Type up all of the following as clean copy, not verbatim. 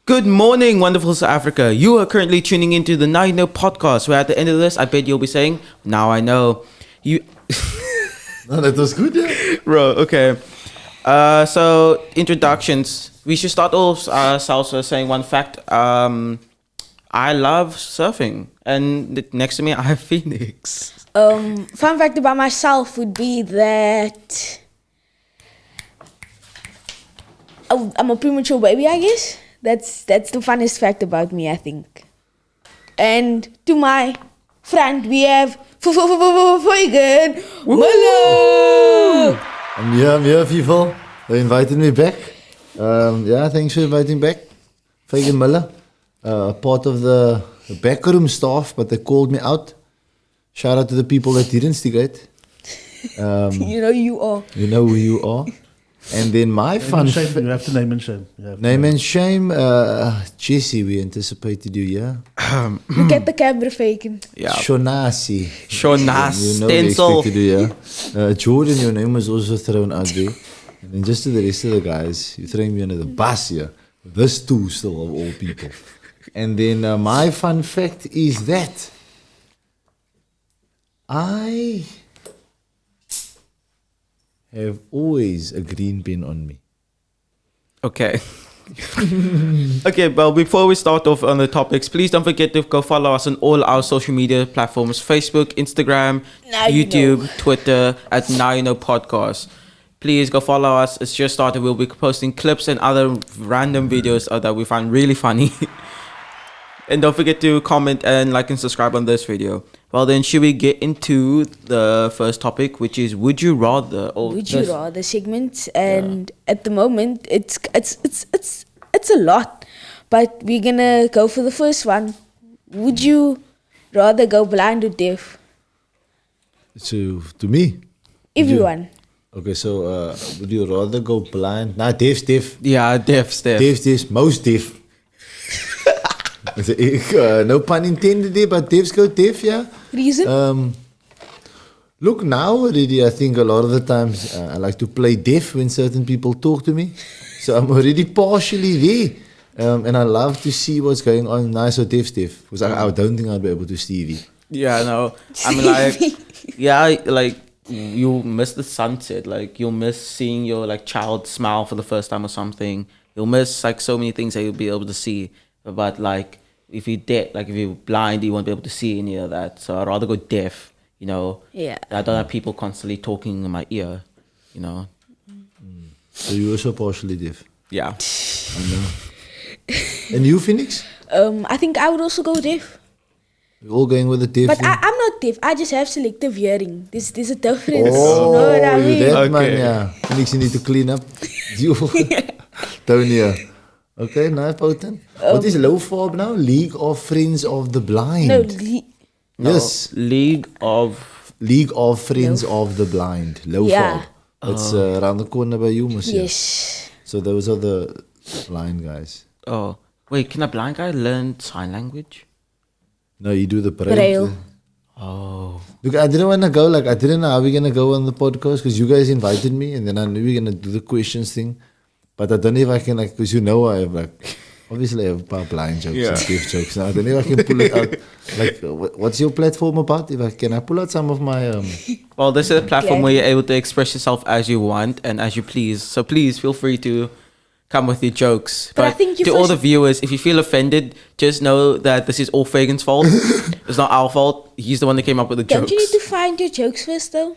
Good morning, wonderful South Africa. You are currently tuning into the Now You Know podcast, where at the end of this, I bet you'll be saying, now I know. You. No, that was good, yeah. Bro, okay. So, introductions. We should start off ourselves by saying one fact. I love surfing. And next to me, I have Phoenix. Fun fact about myself would be that I'm a premature baby, I guess. That's the funnest fact about me, I think. And to my front, we have Fuygen Muller. I'm here, people. They invited me back. Thanks for inviting back. Fuygen Muller, part of the backroom staff, but they called me out. Shout out to the people that did instigate. You know you are. You know who you are. And then my fun... You have to name and shame. Name and shame. Jesse, we anticipated you, yeah? Look at the camera faking. Yeah. Shonasi. Shonas. You know we Stencil. expected you, yeah? Jordan, your name was also thrown out there. And then just to the rest of the guys, you throwing me under the bus here. This too, still, of all people. And then my fun fact is that I have always a green pen on me. Okay. Okay, well, before we start off on the topics, please don't forget to go follow us on all our social media platforms: Facebook, Instagram, Now You YouTube, Know. Twitter, at Now You Know Podcast. Please go follow us. It's just started. We'll be posting clips and other random videos that we find really funny. And don't forget to comment and like and subscribe on this video. Well, then, should we get into the first topic, which is would you rather? Or Would you rather segment? And at the moment, it's a lot, but we're gonna go for the first one. Would you rather go blind or deaf? So, to me? Everyone. Okay, so would you rather go blind? Nah, deaf. Yeah, deaf. Deaf, most deaf. No pun intended there, but deafs go deaf, yeah? Reason? Look, now already, I think a lot of the times I like to play deaf when certain people talk to me. So I'm already partially there. And I love to see what's going on. Nice or deaf. Because I don't think I'll be able to see it. Yeah, no. I mean, like, yeah, like, you'll miss the sunset. Like, you'll miss seeing your, like, child smile for the first time or something. You'll miss, like, so many things that you'll be able to see. But, like, if you're deaf, like, if you're blind, you won't be able to see any of that. So I'd rather go deaf, you know. Yeah. I don't have people constantly talking in my ear, you know. So you're also partially deaf. Yeah. I know. And you, Phoenix? I think I would also go deaf. We're all going with the deaf But thing? I'm not deaf. I just have selective hearing. There's a difference. Oh, you know what I you mean? that Okay. man, yeah. Phoenix, you need to clean up. You down here. Okay, nice, potent. What is low fob now? League of Friends of the Blind. No, Yes. League of... League of Friends of the Blind. Low Yeah. fob. It's around the corner by you, Monsieur. yes. So those are the blind guys. Oh. Wait, can a blind guy learn sign language? No, you do the braille. Braille. Oh. Look, I didn't want to go. Like, I didn't know how we're gonna go on the podcast because you guys invited me, and then I knew we were gonna do the questions thing. But I don't know if I can, like, because you know I have, like, obviously I have a paar blind jokes and deaf jokes. Now I don't know if I can pull it out. Like, what's your platform about? Can I pull out some of my Well, this is a platform where you're able to express yourself as you want and as you please. So please feel free to come with your jokes. But I think you to all first- the viewers, if you feel offended, just know that this is all Fagan's fault. It's not our fault. He's the one that came up with the Don't jokes. you need to find your jokes first, though?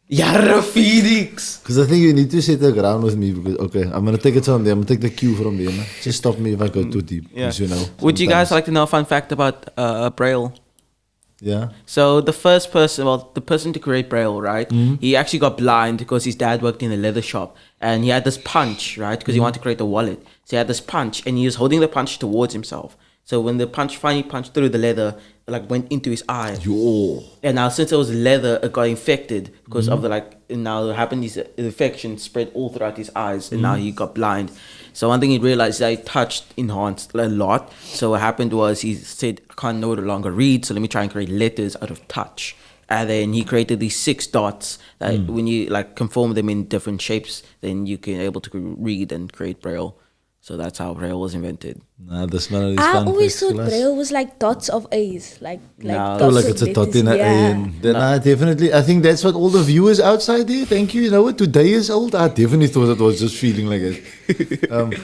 Yarra Phoenix! Because I think you need to set the ground with me. Because okay, I'm gonna take it from there. I'm gonna take the cue from there. Man. Just stop me if I go too deep. Yeah. Because, you know. Would you guys sometimes- like to know a fun fact about Braille? Yeah. So the first person, well, the person to create Braille, right? He actually got blind because his dad worked in a leather shop, and he had this punch, right? Because he wanted to create a wallet, so he had this punch, and he was holding the punch towards himself. So when the punch finally punched through the leather, it like went into his eye. Yo. And now since it was leather, it got infected because of the like. And now it happened. His infection spread all throughout his eyes, and now he got blind. So one thing he realized that he touched enhanced a lot. So what happened was he said, "I can't no longer read, so let me try and create letters out of touch." And then he created these 6 dots that when you like conform them in different shapes, then you can able to read and create Braille. So that's how Braille was invented. Nah, that's not these I fun always facts, thought class. Braille was like dots of A's, like No. dots Oh, like of it's a dot letters. in a A. Yeah. And then I definitely, I think that's what all the viewers outside there, thank you. You know what, today is old. I definitely thought it was just feeling like it.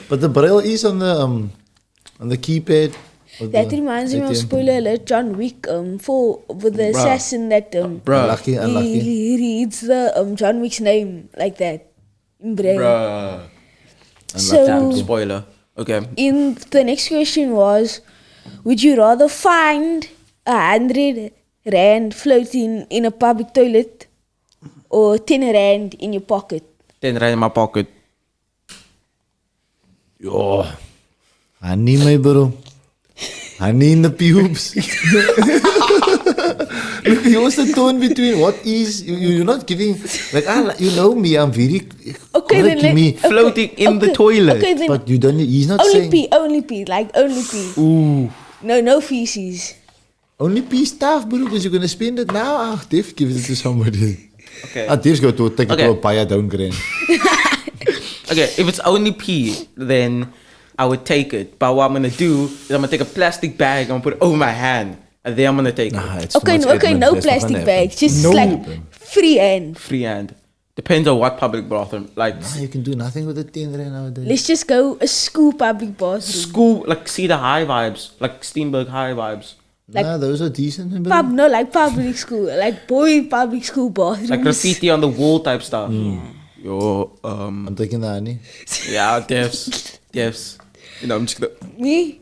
But the Braille is on the keypad. of That the reminds me of ATM. spoiler alert, John Wick, with the Bruh. assassin that Bruh. Unlucky, unlucky. he reads the John Wick's name like that in Braille. Bruh. So Damn, spoiler. Okay. in the next question was, would you rather find 100 rand floating in a public toilet or 10 rand in your pocket? 10 rand in my pocket. Yo, honey, my bro. Honey in the pubes. Look, what's the tone between what is you're not giving like you know me, I'm very Okay, then correct me, Floating in the toilet. Okay, then but you don't. He's not only saying only pee, like only pee. ooh. No feces. Only pee stuff, bro, because you're gonna spend it now. Ah, Dave, give it to somebody. Okay. Dave's got to take it Okay. to a buyer downgrade. Okay, if it's only pee, then I would take it. But what I'm gonna do is I'm gonna take a plastic bag, I'm gonna put it over my hand, and then I'm gonna take it. It's Okay, no plastic bags, just like free hand. Free hand. Depends on what public bathroom. Like You can do nothing with a 10 rand nowadays. Let's just go a school public bathroom. school, like Cedar High vibes, like Steenberg High vibes, like- nah, those are decent, bro. Like public school, like boy public school bathrooms. like graffiti on the wall type stuff. Yo, I'm taking the honey. yeah, devs. You know, I'm just gonna. Me,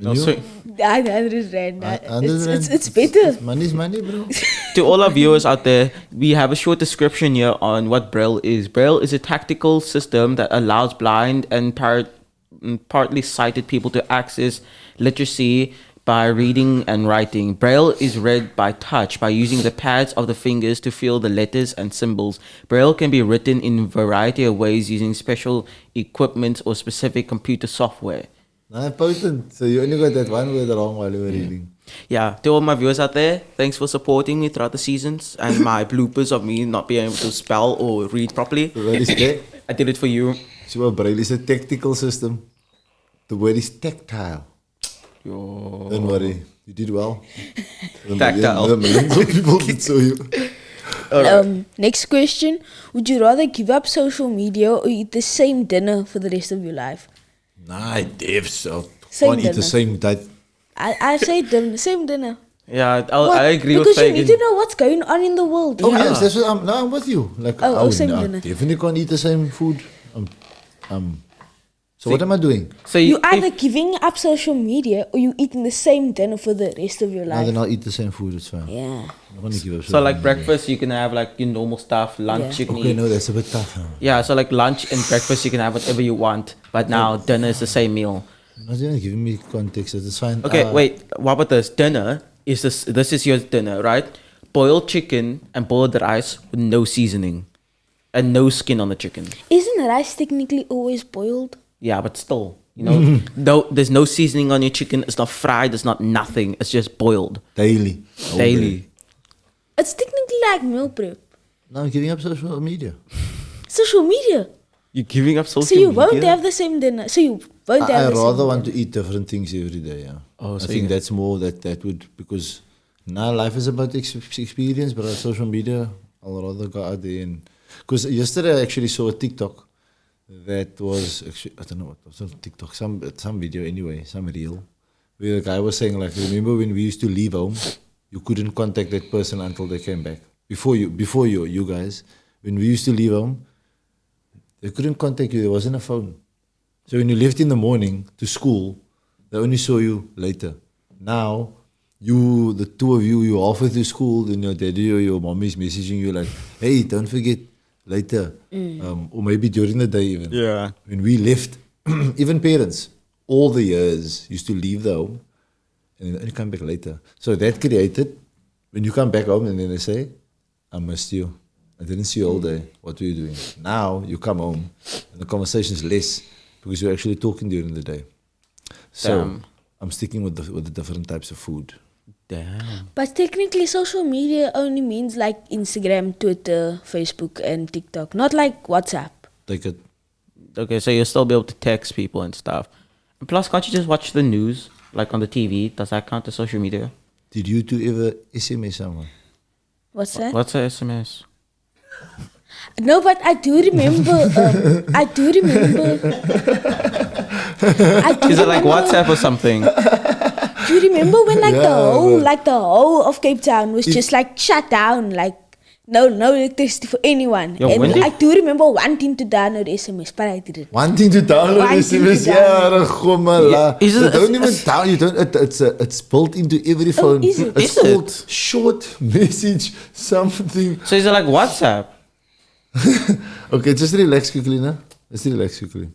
No, so, 100 rand. 100 rand. It's better. Money's money, bro. to all our viewers out there, we have a short description here on what Braille is. Braille is a tactical system that allows blind and partly sighted people to access literacy by reading and writing. Braille is read by touch by using the pads of the fingers to feel the letters and symbols. Braille can be written in a variety of ways using special equipment or specific computer software. Nah, potent. So you only got that one word wrong while you were reading. Yeah, to all my viewers out there, thanks for supporting me throughout the seasons and my bloopers of me not being able to spell or read properly. The word is tech. I did it for you. So Braille is a tactical system. The word is tactile. Yo. Don't worry, you did well. Tactile. Millions of people did so you. Next question. Would you rather give up social media or eat the same dinner for the rest of your life? Nah, Dave, so Same can't eat the dinner. same that. I say same dinner. Yeah, What? I agree because with you Fagan. need to know what's going on in the world. Oh Yeah. yes, that's what I'm with you. Like same no, dinner. definitely can't eat the same food. So what am I doing? So You if- either giving up social media or you eating the same dinner for the rest of your Now life. then I'll eat the same food. It's fine. Yeah. I want to give up. so like social media. breakfast, you can have like your normal stuff. Lunch, Yeah. you can Okay, eat. no, that's a bit tough. Huh? Yeah, so like lunch and breakfast, you can have whatever you want. But now dinner is the same meal. Not even giving me context. It's fine. Okay, wait. What about this? Dinner is this. This is your dinner, right? Boiled chicken and boiled rice with no seasoning, and no skin on the chicken. Isn't rice technically always boiled? Yeah, but still, you know, there's no seasoning on your chicken. It's not fried. It's not nothing. It's just boiled Daily. All day. daily. It's technically like meal prep. Now I'm giving up social media. Social media. You're giving up social So you media? won't have the same dinner. So you won't have I the same rather want dinner. to eat different things every day. Yeah. Oh, I so think you- that's more that would because now life is about experience, but on social media, I'll rather go out there and because yesterday I actually saw a TikTok that was actually I don't know what was on TikTok, some video anyway, some reel, where the guy was saying like, remember when we used to leave home, you couldn't contact that person until they came back. Before you guys, when we used to leave home, they couldn't contact you. There wasn't a phone. So when you left in the morning to school, they only saw you later. Now, the two of you, you're halfway through school, and your daddy or your mommy is messaging you like, hey, don't forget later. Or maybe during the day even. Yeah. When we left, even parents, all the years used to leave the home and then only come back later. So that created, when you come back home and then they say, I missed you. I didn't see you all day. What were you doing? Now you come home and the conversation is less because you're actually talking during the day. So Damn. I'm sticking with the different types of food. Damn. But technically, social media only means like Instagram, Twitter, Facebook, and TikTok, not like WhatsApp. Take it. Okay, so you'll still be able to text people and stuff. And plus, can't you just watch the news, like on the TV? Does that count as social media? Did you two ever SMS someone? What's that? What's a SMS? No, but I do remember. I do remember. Is it like WhatsApp or something? Do you remember when the whole of Cape Town was just like shut down, like no electricity for anyone? Yo, and when did- I do remember wanting to download SMS, but I didn't. Wanting to download Wanting to SMS, download. yeah, Is it- don't even down. You don't. It's built into every phone. is it? It's Is called it? short message something. So is it like WhatsApp? Okay, just relax quickly now. Let's relax quickly.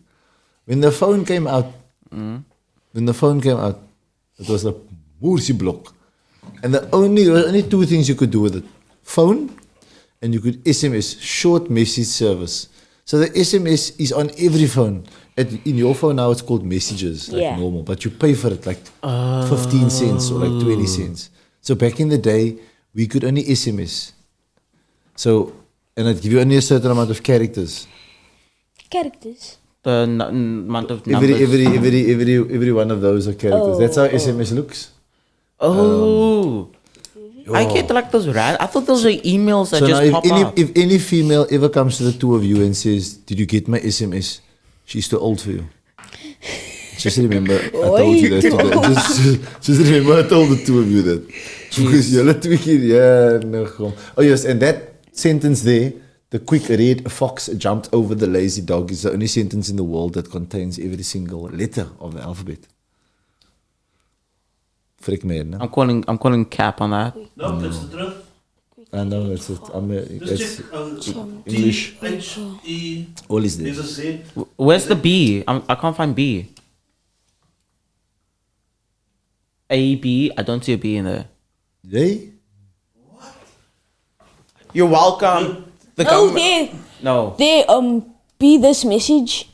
When the phone came out, it was a moersie block, and there were only two things you could do with it: phone, and you could SMS, short message service. So the SMS is on every phone. In your phone now, it's called messages, like Yeah. normal, but you pay for it like 15 cents or like 20 cents. So back in the day, we could only SMS. So, and I'd give you only a certain amount of characters. Characters. The amount of numbers. Every one of those are characters. That's how SMS looks. Oh. I get like those I thought those were emails that So just now pop up. if any female ever comes to the two of you and says, "Did you get my SMS?" She's too old for you. Just remember, I told you that today. Just remember, I told the two of you that. Because you're tweaking, yeah, no. Oh yes, and that sentence there, the quick red fox jumped over the lazy dog, is the only sentence in the world that contains every single letter of the alphabet. Freak man, no? I'm calling cap on that. No, that's the truth. I know, it's Just check. English. T-H-E. All is There's there. a Z. Where's the B? I can't find B. A, B. I don't see a B in there. Yay? You're welcome. The Oh, government- there, No. be this message.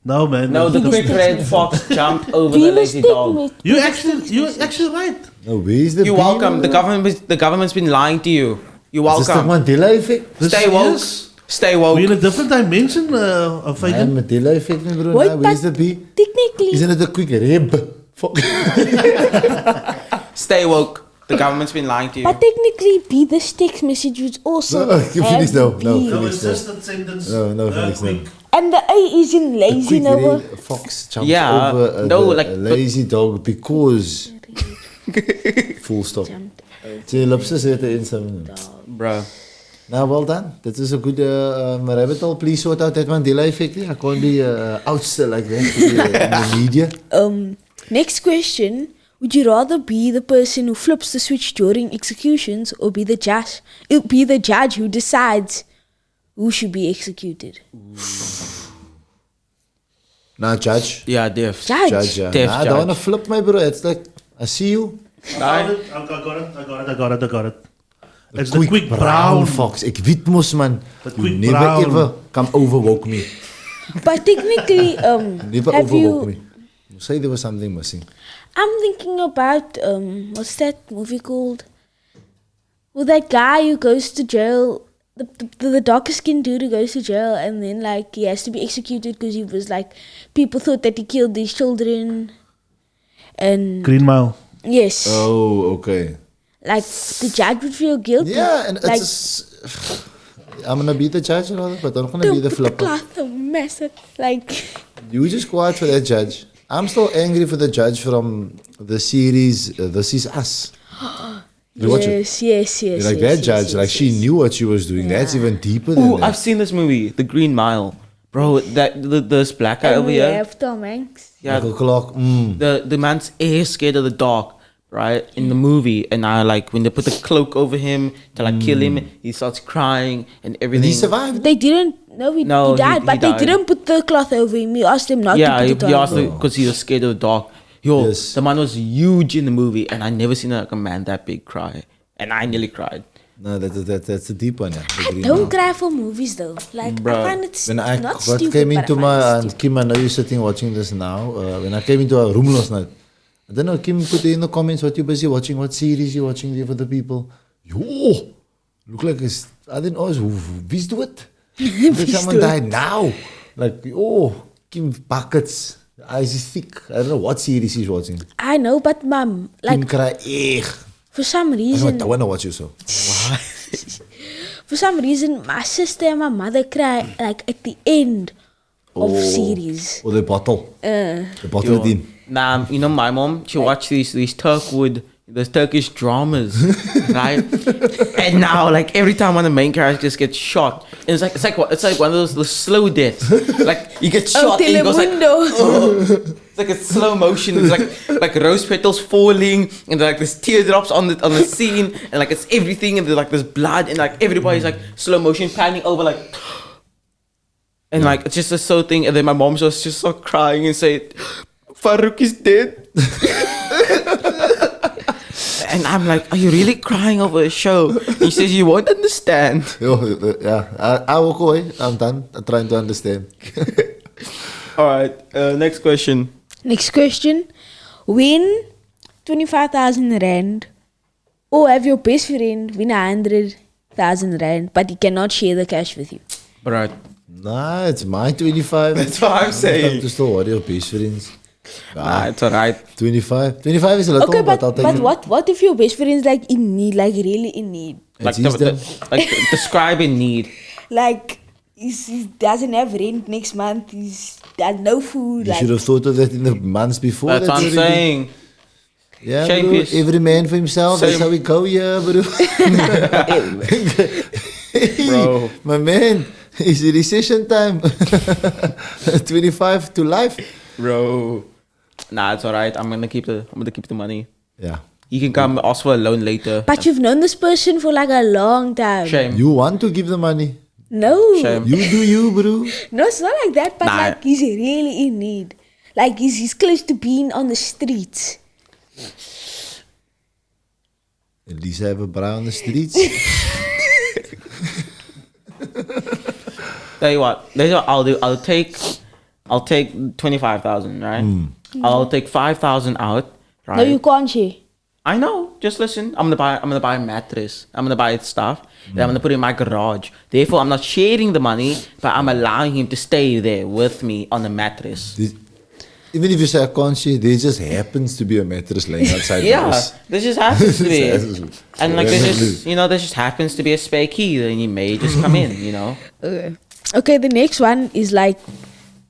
No, man. No, the quick red fox jumped over Be the this lazy dog. You're actually right. No, where's the You're B, welcome. man? The government's been lying to you. You're Is this the welcome. Mandela effect? This Stay woke. is- Stay We're in woke. a different dimension, Man, Fagan. Mandela effect, me bro. Wait, Now, where's the but B? technically, Isn't it a quick rib? Fuck. Stay woke. The government's been lying to you. but technically, be this text message was also. No, you finish now. No, be. No, Felix, it's just a sentence. No, Felix, no. quick. And the A is in A lazy, quick no? red fox jumps Yeah, over no, the- like, a lazy dog because... Full stop. So je lipses het in some. Bro. Now, well done. That is a good rabbit hole. Please sort out that Mandela effect. I can't be outster like that in the media. Next question. Would you rather be the person who flips the switch during executions or be the judge who decides who should be executed? Nah, judge. Yeah, diff. Judge, yeah. Deaf Nah, I don't want to flip my bro. It's like, I see you. I got it. It's quick the quick brown. fox. Ik weet mos man. The You quick never brown. ever come overwalk me. But technically, Never have overwalk you? me. You say there was something missing. I'm thinking about what's that movie called? Well, that guy who goes to jail, the darker skinned dude who goes to jail, and then like he has to be executed because he was like people thought that he killed these children, and Green Mile. yes, Oh, okay. like the judge would feel guilty. Yeah, and like I'm gonna be the judge, rather, but I'm gonna be the the flipper. cloth of massive, like You just go out for that judge. I'm still angry for the judge from the series This Is Us. You watch it? yes. Like that judge, like she knew what she was doing. That's even deeper than Ooh, that. I've seen this movie, The Green Mile. Bro, this black guy And over we here. have Tom Hanks. Yeah, Michael Clark. the man's air scared of the dark, right, in the movie, and I like when they put the cloak over him to like kill him, he starts crying and And everything. he survived. They didn't. No, he No, died, he but they died. didn't put the cloth over him. He asked him not Yeah, to he put it on. asked because he was scared of the dark. Yo, Yes. the man was huge in the movie, and I never seen like a man that big cry, and I nearly cried. No, that's a deep one. Yeah. The Green Don't Mile. cry for movies though. Like Bruh. I find it's When I not what stupid. came but into I find my it and stupid. Kim, I know you're sitting watching this now. When I came into our room last night, I don't know. Kim put in the comments what you busy watching, what series you watching there for the people. Yo, look like it's. I didn't know. Wie's do it? Did someone die now? Like Kim buckets. Eyes is thick. I don't know what series he's watching. I know, but mom, Kim like cry echt. for some I reason, don't know what you saw. for some reason, my sister and my mother cry like at the end of series. Or the bottle. The bottle Yo, it in. nah, you know my mom, she watched these these Turkish dramas, right? And now like every time one of the main characters gets shot, and it's like one of those slow deaths. Like he gets shot and he goes like, Telemundo. it's like a slow motion. It's like rose petals falling, and like there's teardrops on the scene, and like it's everything, and there's like this blood, and like everybody's like slow motion panning over like, and like it's just a so thing. And then my mom just start crying and say, "Farouk is dead." And I'm like, "Are you really crying over a show?" He says, "You won't understand." Yeah, I walk away. I'm done. I'm trying to understand. All right, next question. Next question: win 25,000 rand, or have your best friend win 100,000 rand, but he cannot share the cash with you. All right, Nah, it's my 25. that's what I'm I'm saying. just still worry of best friends. Nah, it's alright. 25. 25 is a little, Okay, but I'll take it. what if your best friend is like in need, like really in need, Like It's easy. like describe in need. like he doesn't have rent next month, he's has no food, You like should have thought of that in the months before. That's what I'm already- saying. Yeah, Shame bro. piece. Every man for himself. That's Same. how we go here, bro. Bro. My man, it's recession time. 25 to life. Bro. Nah, it's alright. I'm gonna keep the money. Yeah. You can come ask for a loan later. but you've known this person for like a long time. Shame. You want to give the money. No, Shame. You do you, bro. no, it's not like that. But Nah. like he's really in need. Like he's close to being on the streets. At least I have a bra on the streets. Tell you what. That's what I'll do. I'll take 25,000, right? I'll take 5,000 out, right? No, you can't share. I know. Just listen. I'm gonna buy a mattress. I'm gonna buy stuff. Then I'm gonna put it in my garage. Therefore, I'm not sharing the money, but I'm allowing him to stay there with me on the mattress. Even if you say I can't share, there just happens to be a mattress laying outside the Yeah, house. this just happens to be. Yes. And like Yeah. there just happens to be a spare key, then he may just come in, you know. Okay, the next one is like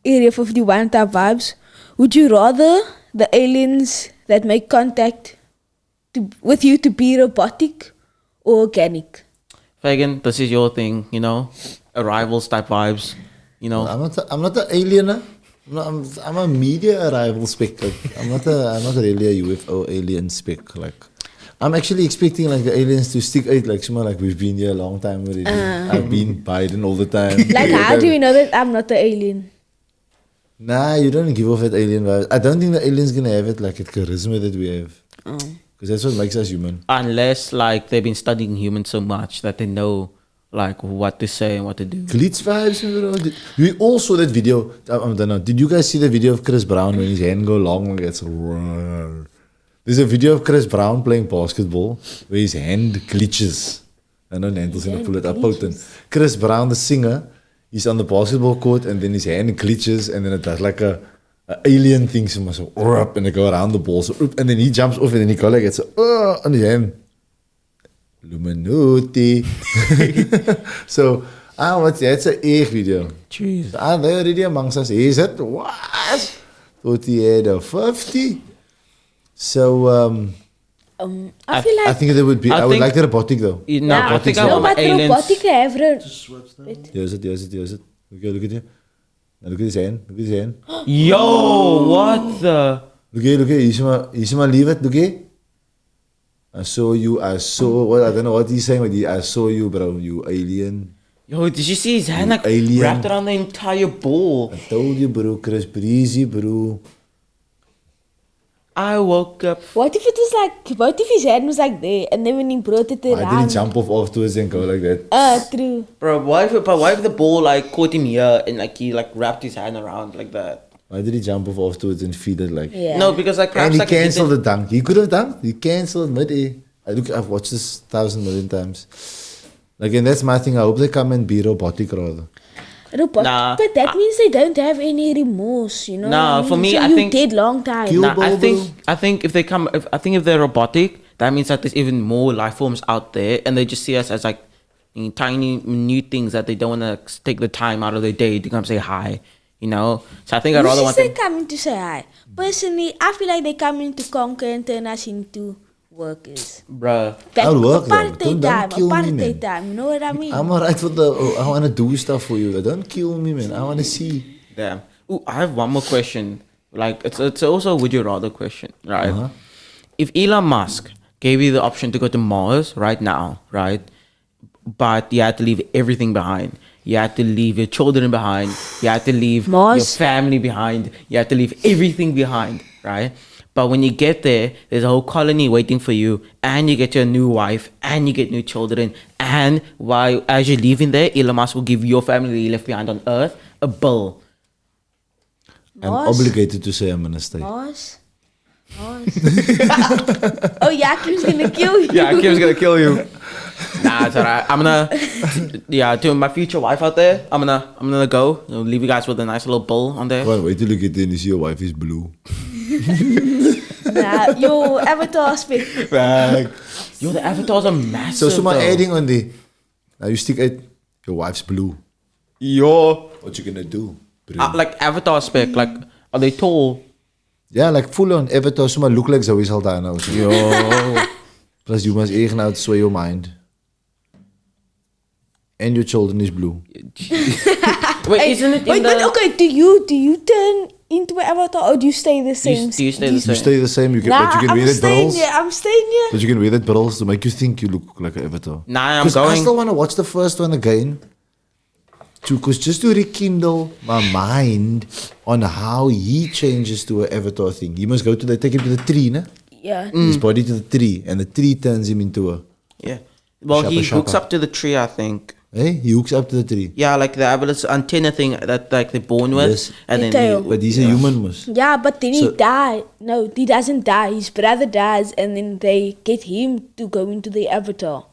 Area 51 type vibes. Would you rather the aliens that make contact with you to be robotic or organic? Fagan, this is your thing, you know. Arrivals type vibes, you know. I'm not an alien. Huh? I'm a media arrival spec. Like, I'm not really a UFO alien spec. Like, I'm actually expecting like the aliens to stick out like someone like we've been here a long time already. I've been Biden all the time. Like, how do you know that I'm not the alien? Nah, you don't give off that alien vibe. I don't think the alien's gonna have it like the charisma that we have. Because that's what makes us human. Unless like they've been studying humans so much that they know like what to say and what to do. Glitch vibes, bro. We all saw that video. I don't know. Did you guys see the video of Chris Brown when his hand go long like it's There's a video of Chris Brown playing basketball where his hand glitches. I know Nantel's gonna pull it up. Potent. Chris Brown, the singer, he's on the basketball court and then his hand glitches and then it does like a alien thing. So up and they go around the ball. So and then he jumps off and then he go like it's on his hand. Illuminati. So, that's an egg video. Jeez. They're already amongst us. Is it? What? Tot he had a 50. So, I feel like I think there would be. I I would think- like the robotic though. You know, I think I no, want my but aliens. robotic have Here's it. Look at you. Now look at his hand. Look at his hand. Yo, what the? Look here. He's my leave it. Look here. I saw you. I saw what I don't know what he's saying, but I saw you, bro. You alien. Yo, did you see his hand like alien. wrapped around the entire ball? I told you, bro. Chris Breezy, bro. I woke up. What if it was like, what if his hand was like there and then when he brought it Why did he around? jump off afterwards and go like that? True. Bro, why if the ball like caught him here and like he like wrapped his hand around like that? Why did he jump off afterwards and feed it like? Yeah. No, because like And perhaps he like cancelled the dunk. He could have dunked. He cancelled mid-air. I've watched this 1,000 million times. Like, and that's my thing. I hope they come and be robotic rather. Nah, but that means they don't have any remorse, you know. Nah, what I for mean? me, so I you think- dead long time. Kill- Nah, I ball, think if they come, if they're robotic, that means that there's even more life forms out there, and they just see us as like tiny new things that they don't want to take the time out of their day to come say hi, you know. So I think I'd rather want they them. coming to say hi? Personally, I feel like they coming to conquer and turn us into workers. Bruh. Back I'll work them. apartheid Don't kill me, man. apartheid time. You know what I mean? I'm alright for I want to do stuff for you. Don't kill me, man. I want to see. Damn. Ooh, I have one more question. Like it's also a would you rather question, right? Uh-huh. If Elon Musk gave you the option to go to Mars right now, right? But you had to leave everything behind. You had to leave your children behind. You had to leave Mars? your family behind. You had to leave everything behind, right? But when you get there, there's a whole colony waiting for you, and you get your new wife, and you get new children, and while as you're leaving there, Elon Musk will give your family that you left behind on Earth a bill. I'm Mars? obligated to say I'm gonna stay. Mars? Mars? Oh, Yakim's gonna kill you. Yeah, Kim's gonna kill you. Nah, it's alright. I'm gonna, yeah, to my future wife out there, I'm gonna go. You know, leave you guys with a nice little bill on there. Well, wait till you get there and you see your wife is blue. Nah, your avatar speak. Yo, the avatars are massive. So someone though. adding on there. Now you stick it. Your wife's blue. Yo, What you gonna do? Bro? like avatar spec. Like, are they tall? Yeah, like full on Avatar. Someone look like Zoe Saldana. Yo, Plus you must even out sway your mind. And your children is blue. wait, isn't it in Wait, the? but okay, do you turn into an avatar or do you stay the same? Do you stay the You same? stay the same. You can, Nah, but you can I'm wear that staying brills. here. I'm staying here. But you can wear that brills to make you think you look like an Avatar. Nah, I'm 'Cause I going. still want to watch the first one again. Because just to rekindle my mind on how he changes to an Avatar thing. He must go to take him to the tree, ne? Yeah. His body to the tree, and the tree turns him into a. Yeah. Well, he Shappa hooks shappa. up to the tree, I think. Hey, he hooks up to the tree. Yeah, like they have this antenna thing that like they're born with, Yes. and The then tail. But he's a human, must. Yeah, but then So- he died. No, he doesn't die. His brother dies, and then they get him to go into the avatar.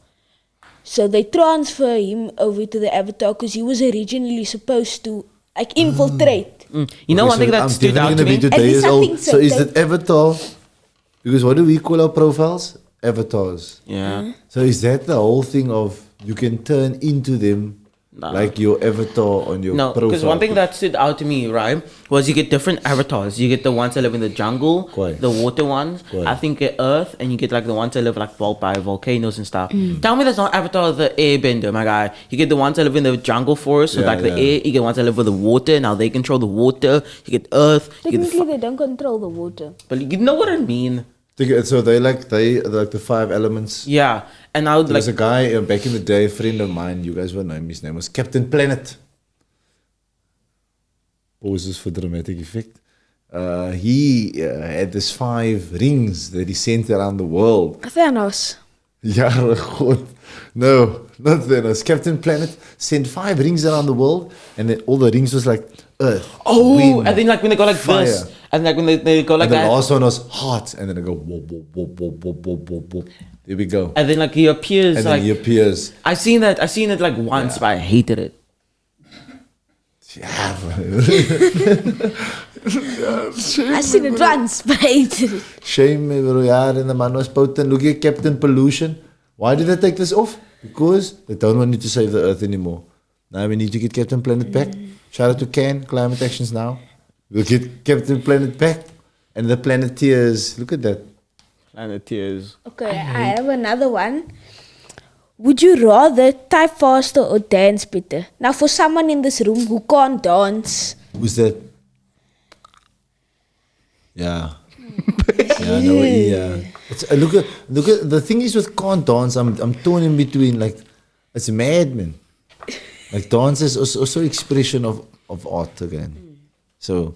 So they transfer him over to the avatar because he was originally supposed to like infiltrate. You know, one thing that I'm stood definitely out to gonna me. be 2 And days there's old. something So is so that Avatar? Because what do we call our profiles? Avatars. Yeah. So is that the whole thing of you can turn into them Nah. like your avatar on your No, profile? because one thing that stood out to me, right, was you get different avatars. You get the ones that live in the jungle, Quite. the water ones. Quite. I think at Earth, and you get like the ones that live like by volcanoes and stuff. Tell me that's not Avatar the Airbender, my guy. You get the ones that live in the jungle forest, so Yeah, like the yeah. air. You get ones that live with the water. Now they control the water. You get Earth. You get the Technically, they don't control the water. but you know what I mean? So they like the 5 elements. Yeah, and now There like was a guy back in the day, a friend of mine. You guys will know him. His name was Captain Planet. Pauses for dramatic effect. He had these 5 rings that he sent around the world. Thanos. Ja, God. No, not Thanos. Captain Planet sent 5 rings around the world, and then all the rings was like Earth. oh, wind, and then like when they go like fire. this, and like when they go like and the that, last one was heart, and then I go whoop, whoop, whoop, whoop, whoop, whoop, whoop, whoop. There we go. and then like he appears And like then he appears. I seen it like once, but I hated it. Yeah, I seen it once, but I hated it. shame me, bro. Yeah, and the man was potent. Look at Captain Pollution. Why did they take this off? Because they don't want you to save the Earth anymore. Now we need to get Captain Planet back. Shout out to Ken, Climate Actions Now. We'll get Captain Planet back. And the Planeteers. Look at that. Planeteers. Okay, I have another one. Would you rather type faster or dance better? Now, for someone in this room who can't dance, Who's that? Yeah. Yeah, no, yeah. It's, look at the thing is with can't dance. I'm torn in between. Like, it's mad, man. Like dance is also expression of art again. So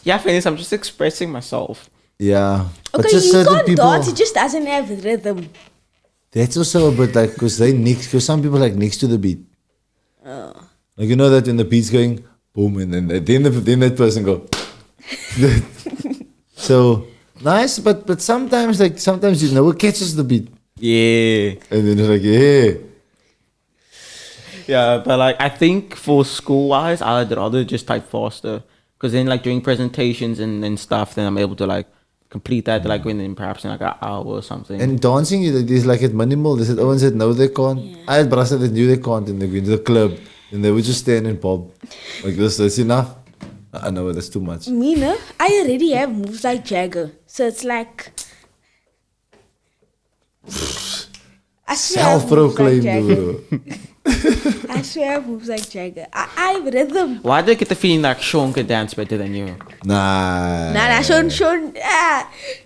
Yeah, Phineas, I'm just expressing myself. yeah, but Okay, just you certain can't people. dance. It just doesn't have rhythm. That's also a bit like because some people like next to the beat. Like you know that when the beat's going boom and then that person go. So nice, but sometimes you know it catches the beat Yeah. and then it's like yeah. Yeah, but like I think for school wise, I'd rather just type faster because then like during presentations and stuff, then I'm able to like complete that like within perhaps in like an hour or something. And dancing, there's like at minimal. They said Owen said no, they can't. I had brothers that knew they can't, and they go into the club, and they would just stand and pop like this. That's enough. I know that's too much. Me, no, I already have moves like Jagger, so it's like I swear I have moves like Self-proclaimed, Jagger. bro. I swear I have moves like Jagger. I have rhythm. Why do I get the feeling like Sean could dance better than you? Nah. Nah, Sean.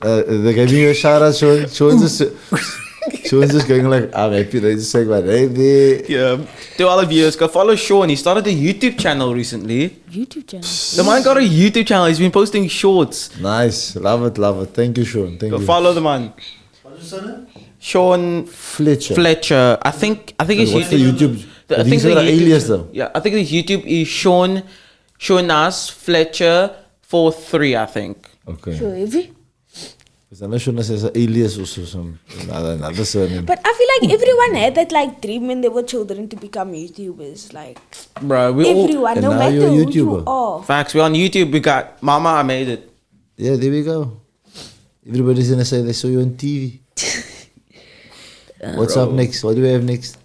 They gave me a shout out, Sean. Sean's just going like, I'm happy. They just saying my name there. Yeah. To all of you, go follow Sean. He started a YouTube channel recently. YouTube channel. The man got a YouTube channel. He's been posting shorts. Nice. Love it. Thank you, Sean. Thank Go you. follow the man. What's his surname? Sean Fletcher. Fletcher. I think his What's the YouTube? I I think think the the YouTube alias though. Yeah, I think his YouTube is Seanas Fletcher 43. I think. Okay. So heavy. Because I know Sean says an alias or some another surname. But I feel like everyone had that like dream when they were children to become YouTubers. Like Bro, we all everyone, and no now matter you're a who you YouTuber. are. facts. We're on YouTube. We got Mama. I made it. Yeah, there we go. Everybody's gonna say they saw you on TV. What's up next? What do we have next?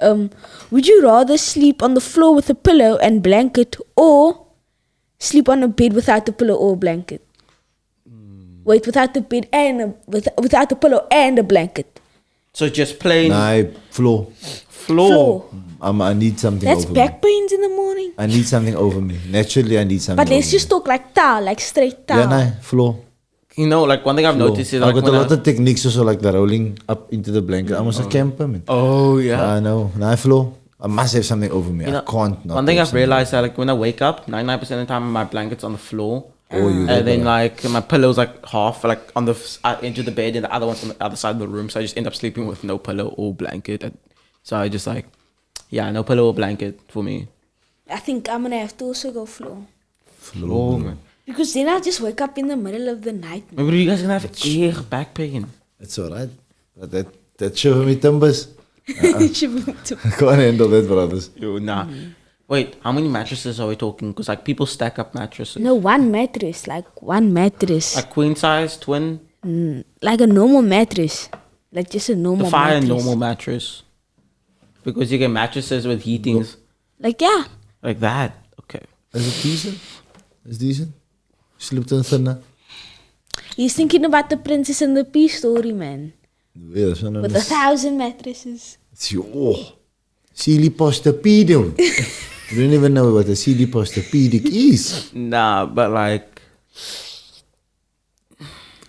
Would you rather sleep on the floor with a pillow and blanket or sleep on a bed without a pillow or a blanket? Wait, without the bed and without the pillow and a blanket. So just plain Nah, floor. floor. I need something That's over back me. pains in the morning. I need something over me. Naturally, I need something But let's over just talk like towel, like straight me. Yeah, towel. nah, floor. You know, like one thing I've floor. noticed is I've like got a when lot of techniques also like the rolling up into the blanket. I'm also a camper, man. oh yeah. I know. Nah, floor. I must have something over me. You know, I can't not one thing have I've something. realized that like when I wake up, 99% of the time my blanket's on the floor. Oh, you And then that like my pillow's like half like on the edge of the bed and the other one's on the other side of the room. So I just end up sleeping with no pillow or blanket. So I just like, yeah, no pillow or blanket for me. I think I'm gonna have to also go floor. Floor, man. Because then I'll just wake up in the middle of the night. Maybe you guys gonna have ear back pain. It's alright. But that shiver me timbers. Shivering too. I can't handle that, brothers. Yo, nah. Wait, how many mattresses are we talking? Because like people stack up mattresses. No, one mattress, like one mattress. Like queen size, twin, Like a normal mattress. Like just a normal the fire mattress. normal mattress. Because you get mattresses with heatings Like, yeah. like that. Okay. Is it decent? It's decent. Slept in thinner. He's thinking about the Princess and the Pea story, man. Yeah, that's one of With the 1,000 mattresses. oh, Silipostopedium. You don't even know what a silipostopedic is. Nah, but like,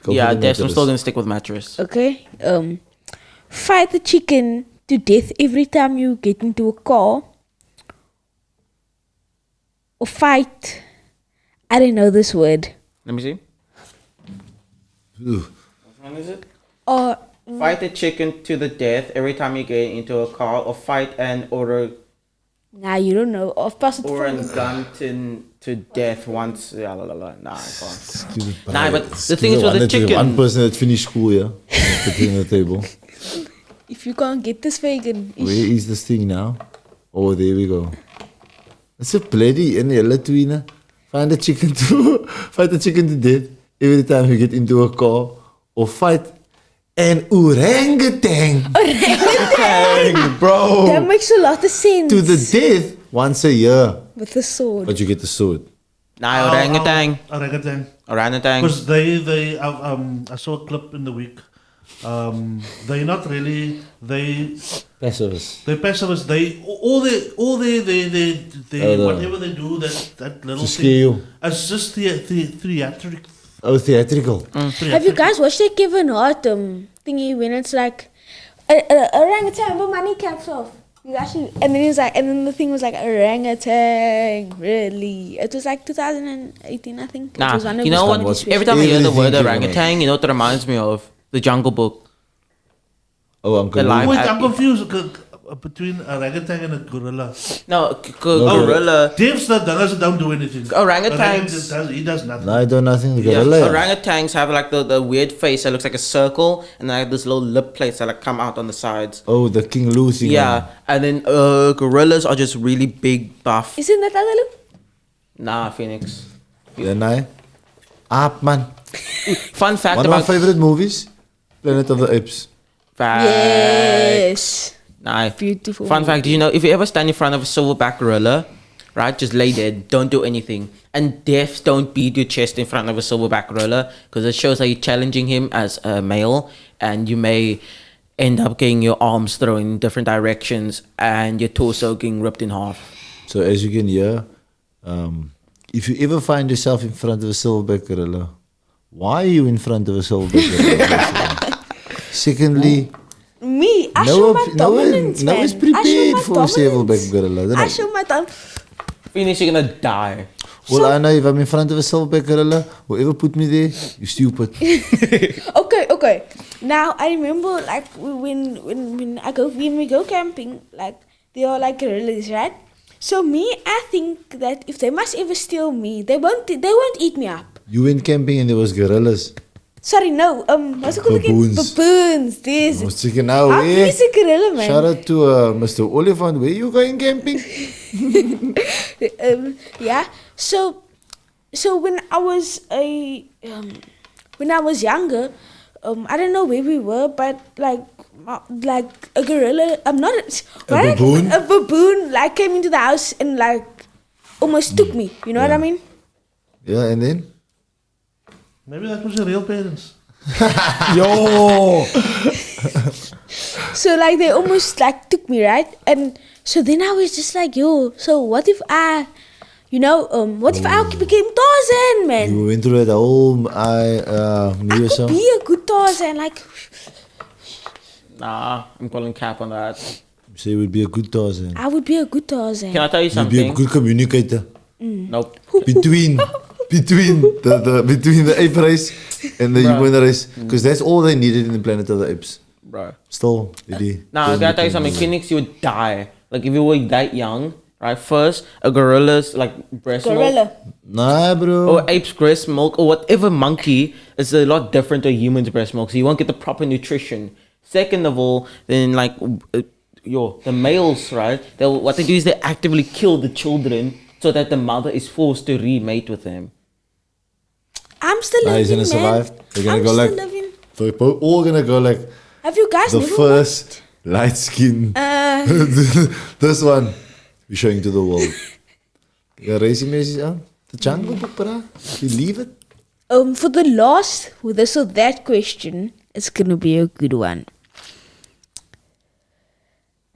Go yeah, for the Des, I'm mattress. still gonna stick with mattress. Okay. Fight the chicken to death every time you get into a car. Or fight. I don't know this word. Let me see. Ooh. Which one is it? Or Fight the chicken to the death every time you get into a car, or fight and order nah, you don't know. Of or a gun to death once. Yeah, la la la. Nah, I can't. Stupid Nah, bride. but the Stupid thing is with one the that you- chicken- One person that finished school, yeah. Put it on the table. if you can't get this vegan, Where is this thing now? Oh, there we go. It's a bloody in the tweener. Fight the chicken to death every time you get into a car, or fight an orangutan. Dang, bro. that makes a lot of sense. To the death once a year. With the sword. But you get the sword. Nah, orangutan. Orangutan. Orangutan. Because I saw a clip in the week. They're not really, Pacifist. they're pacifists. They, all they no. whatever they do, that little To thing. scare you. It's just theatric. Oh, theatrical. Have you guys watched that Kevin Hart thingy when it's like a orangutan with money caps off? You actually, and then he's like, and then the thing was like orangutan. Really, it was like 2018, I think. It Nah, was one of you know his what? comedy Every time I hear the word Everything orangutan, you know what it reminds me of? The Jungle Book. Oh, Uncle The live Lou. Wait, act- I'm confused between a orangutan and a gorilla. No, gorilla. Dave's the dangers don't do anything. Orangutans. He does nothing. No, I don't nothing. Yeah, Gorilla. Yeah. orangutans have like the weird face that looks like a circle, and they have this little lip plates that like come out on the sides. Oh, the King Lou thing. Yeah, and then gorillas are just really big, buff. Isn't that other look? Nah, Phoenix. Then I. Aap, man. Fun fact One of my about favorite movies, Planet of the Apes. fact. Yes. Nah. Beautiful. Fun fact: do you know if you ever stand in front of a silverback gorilla, right? Just lay there, don't do anything, and deaf, don't beat your chest in front of a silverback gorilla because it shows how you're challenging him as a male, and you may end up getting your arms thrown in different directions and your torso getting ripped in half. So as you can hear, if you ever find yourself in front of a silverback gorilla, why are you in front of a silverback gorilla? Secondly, Me, I show my dominance, no man. one's I show prepared my for a silverback dominance. gorilla. Then I show my dominance. Phoenix, you're gonna die. well, I know if I'm in front of a silverback gorilla, whoever put me there, you stupid. Okay. Now I remember like when we go camping, like they are like gorillas, right? So me, I think that if they must ever steal me, they won't eat me up. You went camping and there was gorillas. Sorry, no. What's it called again? Baboons. Baboons. This. I was thinking now, How is a gorilla, man? shout out to Mr. Oliphant. Where you going camping? Yeah. So when I was younger, I don't know where we were, but like a gorilla. I'm not right? baboon? A baboon like came into the house and like almost took me. You know what I mean? Yeah, and then? Maybe that was your real parents. Yo! So like they almost like took me, right? And so then I was just like, yo. So what if I, what if I became Tarzan, man? You went through that whole movie or Could something? be a good Tarzan, like. Nah, I'm calling cap on that. So you would be a good Tarzan. I would be a good Tarzan. Can I tell you You'd be a something? good communicator. Nope. Between the ape race and the human race. Because that's all they needed in the Planet of the Apes. Bro. Still, really. Nah, can I tell you something? Phoenix, you would die. Like if you were that young, right? First, a gorilla's like breast milk. Gorilla. Nah, bro. Or ape's breast milk or whatever monkey is a lot different to a human's breast milk. So you won't get the proper nutrition. Second of all, then like the males, right? What they do is they actively kill the children so that the mother is forced to remate with them. I'm still Nah, he's living, gonna man. survive. They're gonna I'm go still like. living. They're all gonna go like Have you guys the never first light skin. This one we're showing to the world. The racing message on the jungle book, bro. Believe it. For the last, with this or that question, it's gonna be a good one.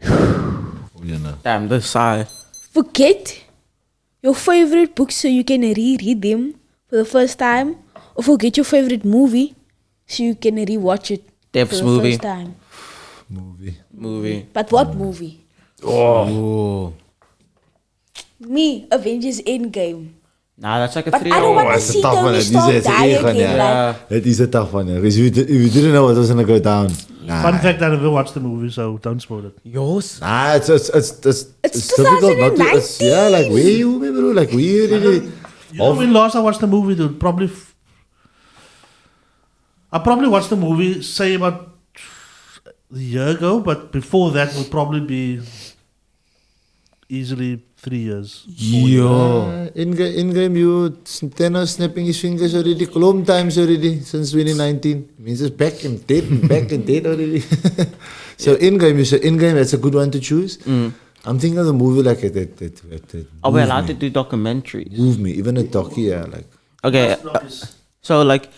Oh, you know. Damn, this sigh. Forget your favorite books so you can reread them for the first time, or forget your favorite movie so you can rewatch it Dev's for the movie. first time. Movie. But what movie? Oh. Me, Avengers Endgame. Nah, that's like a But 3 I don't hour. want to see Tony Stark die again. Like, That is a tough one. Because if you didn't know it was gonna go down. Nah. Fun fact, I never watched the movie, so don't spoil it. Yours? Nah, it's It's difficult not to. It's, 2019. yeah, like where you, bro? Like where you really? You know, when last I watched the movie, dude, I probably watched the movie, say about a year ago, but before that would probably be easily 3 years. In game, you Thanos snapping his fingers already. Clone times already since 2019. Means it's back and dead already. So in game, you say in game. That's a good one to choose. I'm thinking of the movie like that. Are we allowed to do documentaries? Move me, even a docu, yeah, like. Okay, so like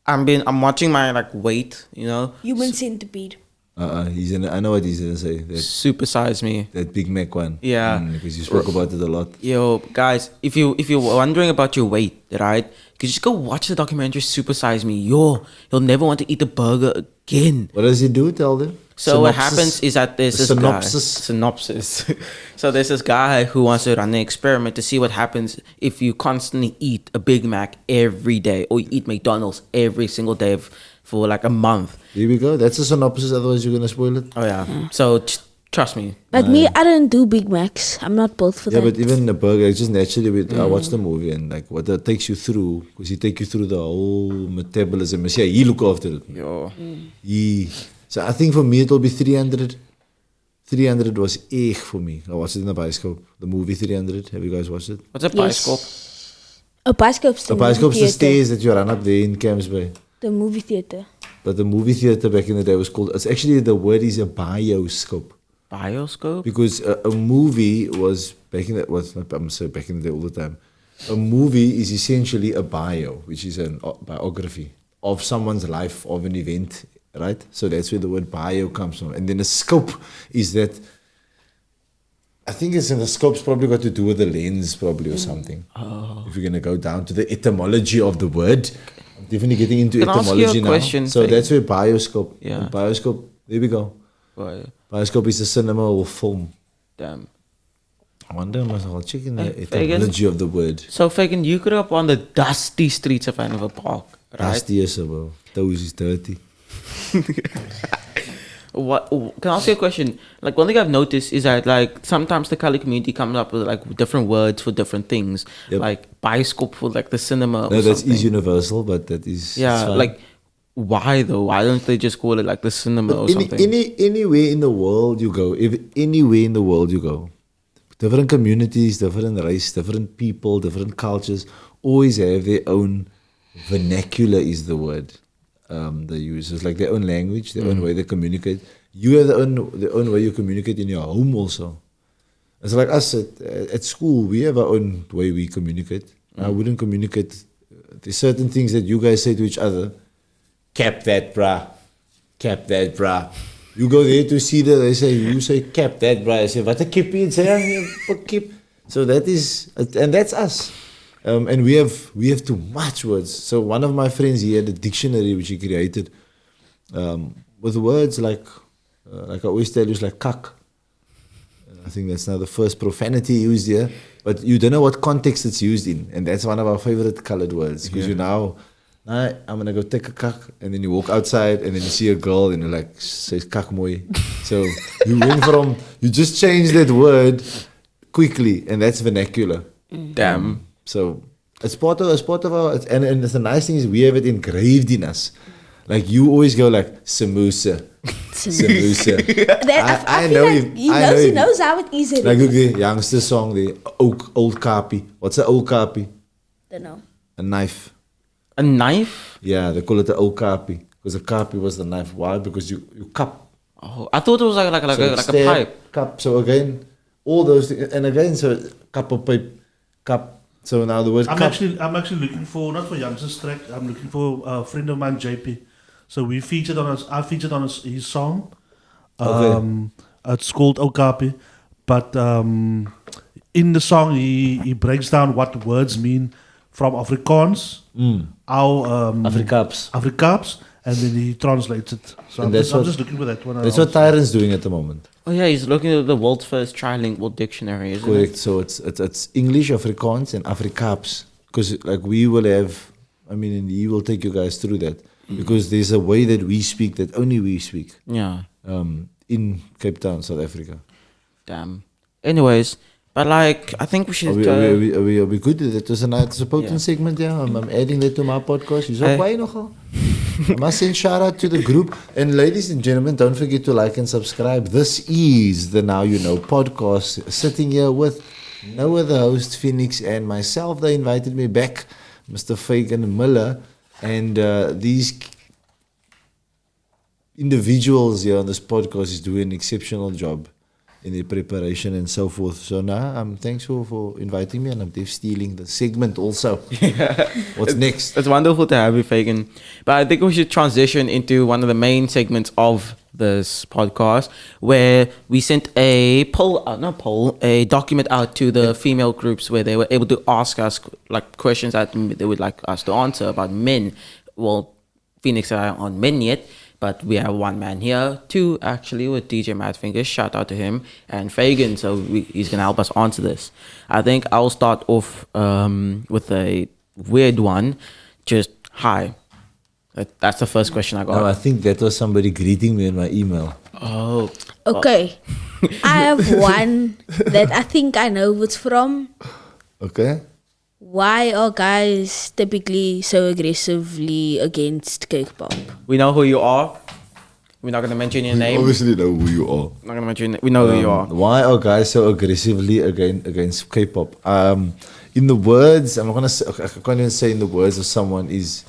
I'm watching my like weight, Human Centipede. I know what he's gonna say. Supersize Me. That Big Mac one. Yeah. Because you spoke about it a lot. Yo, guys, if you're wondering about your weight, right? You can just go watch the documentary Super Size Me. You'll never want to eat a burger again. What does he do? Tell them. So what happens is that there's this synopsis. So there's this guy who wants to run an experiment to see what happens if you constantly eat a Big Mac every day, or you eat McDonald's every single day for like a month. Here we go. That's a synopsis. Otherwise, you're gonna spoil it. Oh yeah. So trust me. But me, I don't do Big Macs. I'm not built for Yeah, that. but even the burger, it's just naturally. I watch the movie and like what that takes you through, because he take you through the whole metabolism. Yeah, he look after it. Yo. So I think for me it will be 300. 300 was echt for me. I watched it in the bioscope. The movie 300. Have you guys watched it? What's a bioscope? A bioscope's The the movie bioscope's the theater. stairs that you run up there in Camps Bay. The movie theater. But the movie theater back in the day was called. It's actually the word is a bioscope. Bioscope? Because a movie was back in the I'm saying back in the day all the time. A movie is essentially a bio, which is a biography of someone's life, of an event, right? So that's where the word bio comes from. And then a scope is that. I think it's in the scope's probably got to do with the lens, probably, or something. Oh. If you're gonna go down to the etymology of the word, I'm definitely getting into Can I ask you a etymology now. question, So Faye? that's where bioscope. Yeah. And bioscope. There we go. Right. Bioscope is a cinema or film. Damn. I wonder, I'll check in the Hey, Fagan? etymology of the word. So Fagan, you grew up on the dusty streets of Hanover Park, right? Dusty is bro. Those is dirty. What can I ask you a question? Like one thing I've noticed is that like sometimes the Kali community comes up with like different words for different things. Yep. Like bioscope for like the cinema. No, or that something. is universal, but that is it's Yeah, fine. like why though? Why don't they just call it like the cinema or something? Anywhere in the world you go, if anywhere in the world you go, different communities, different race, different people, different cultures always have their own vernacular is the word they use. It's like their own language, their own way they communicate. You have their own way you communicate in your home also. It's like us at school, we have our own way we communicate. I wouldn't communicate. There's certain things that you guys say to each other. Cap that, brah. Cap that, brah. You go there to see that, they say, you say, cap that, brah. I say, what a kippie, it's a kip. So that is, and that's us. And we have too much words. So one of my friends, he had a dictionary which he created with words like I always tell you, it's like kak. I think that's now the first profanity used here. But you don't know what context it's used in. And that's one of our favorite colored words. Because you now, I'm going to go take a kak. And then you walk outside and then you see a girl and you're like, says kak mooi. So you went from, you just changed that word quickly. And that's vernacular. Damn. So it's part of our, and the nice thing is we have it engraved in us. Like you always go like samosa. Samosa. I feel know like him. he knows how it is. Like look the youngster song, the old copy. What's an old copy? Don't know. A knife. A knife? Yeah, they call it the old copy because the copy was the knife. Why? Because you cup. Oh, I thought it was like So a stab, pipe. cup. So again, all those things, and again, so cup of pipe, cup. So now the word I'm cup. actually looking for, not for youngsters track, I'm looking for a friend of mine, JP. So I featured on his song. Okay. It's called Okapi. But in the song, he breaks down what words mean from Afrikaans, Afrikaans, and then he translates it. So I'm just looking for that one. That's what Tyrant's doing at the moment. Oh yeah, he's looking at the world's first trilingual dictionary, isn't Correct. it? So it's English, Afrikaans, and Afrikaans. Because like we will have, and he will take you guys through that. Because there's a way that we speak that only we speak. Yeah. In Cape Town, South Africa. Damn. Anyways, but like I think we should. Are we good? That was a potent segment, yeah. I'm adding that to my podcast. You Hey. why nogal? I must send shout out to the group. And ladies and gentlemen, don't forget to like and subscribe. This is the Now You Know podcast. Sitting here with no other host, Phoenix, and myself. They invited me back, Mr. Fagan Miller. And these individuals here on this podcast is doing an exceptional job. in the preparation and so forth. So now, thanks for inviting me, and I'm definitely stealing the segment also. What's next? It's wonderful to have you, Fagan. But I think we should transition into one of the main segments of this podcast, where we sent a a document out to the female groups where they were able to ask us like questions that they would like us to answer about men. Well, Phoenix and I aren't men yet, but we have one man here, two actually, with DJ Mad Fingers. Shout out to him, and Fagan. So he's gonna help us answer this. I think I'll start off with a weird one. Just hi. That's the first question I got. No, I think that was somebody greeting me in my email. Oh. Okay. I have one that I think I know what's from. Okay. Why are guys typically so aggressively against K-pop? We know who you are. We're not gonna mention your name. Obviously know who you are. Not gonna mention. We know who you are. Why are guys so aggressively against K-pop? In the words, I'm not gonna say, I can't even say in the words of someone is,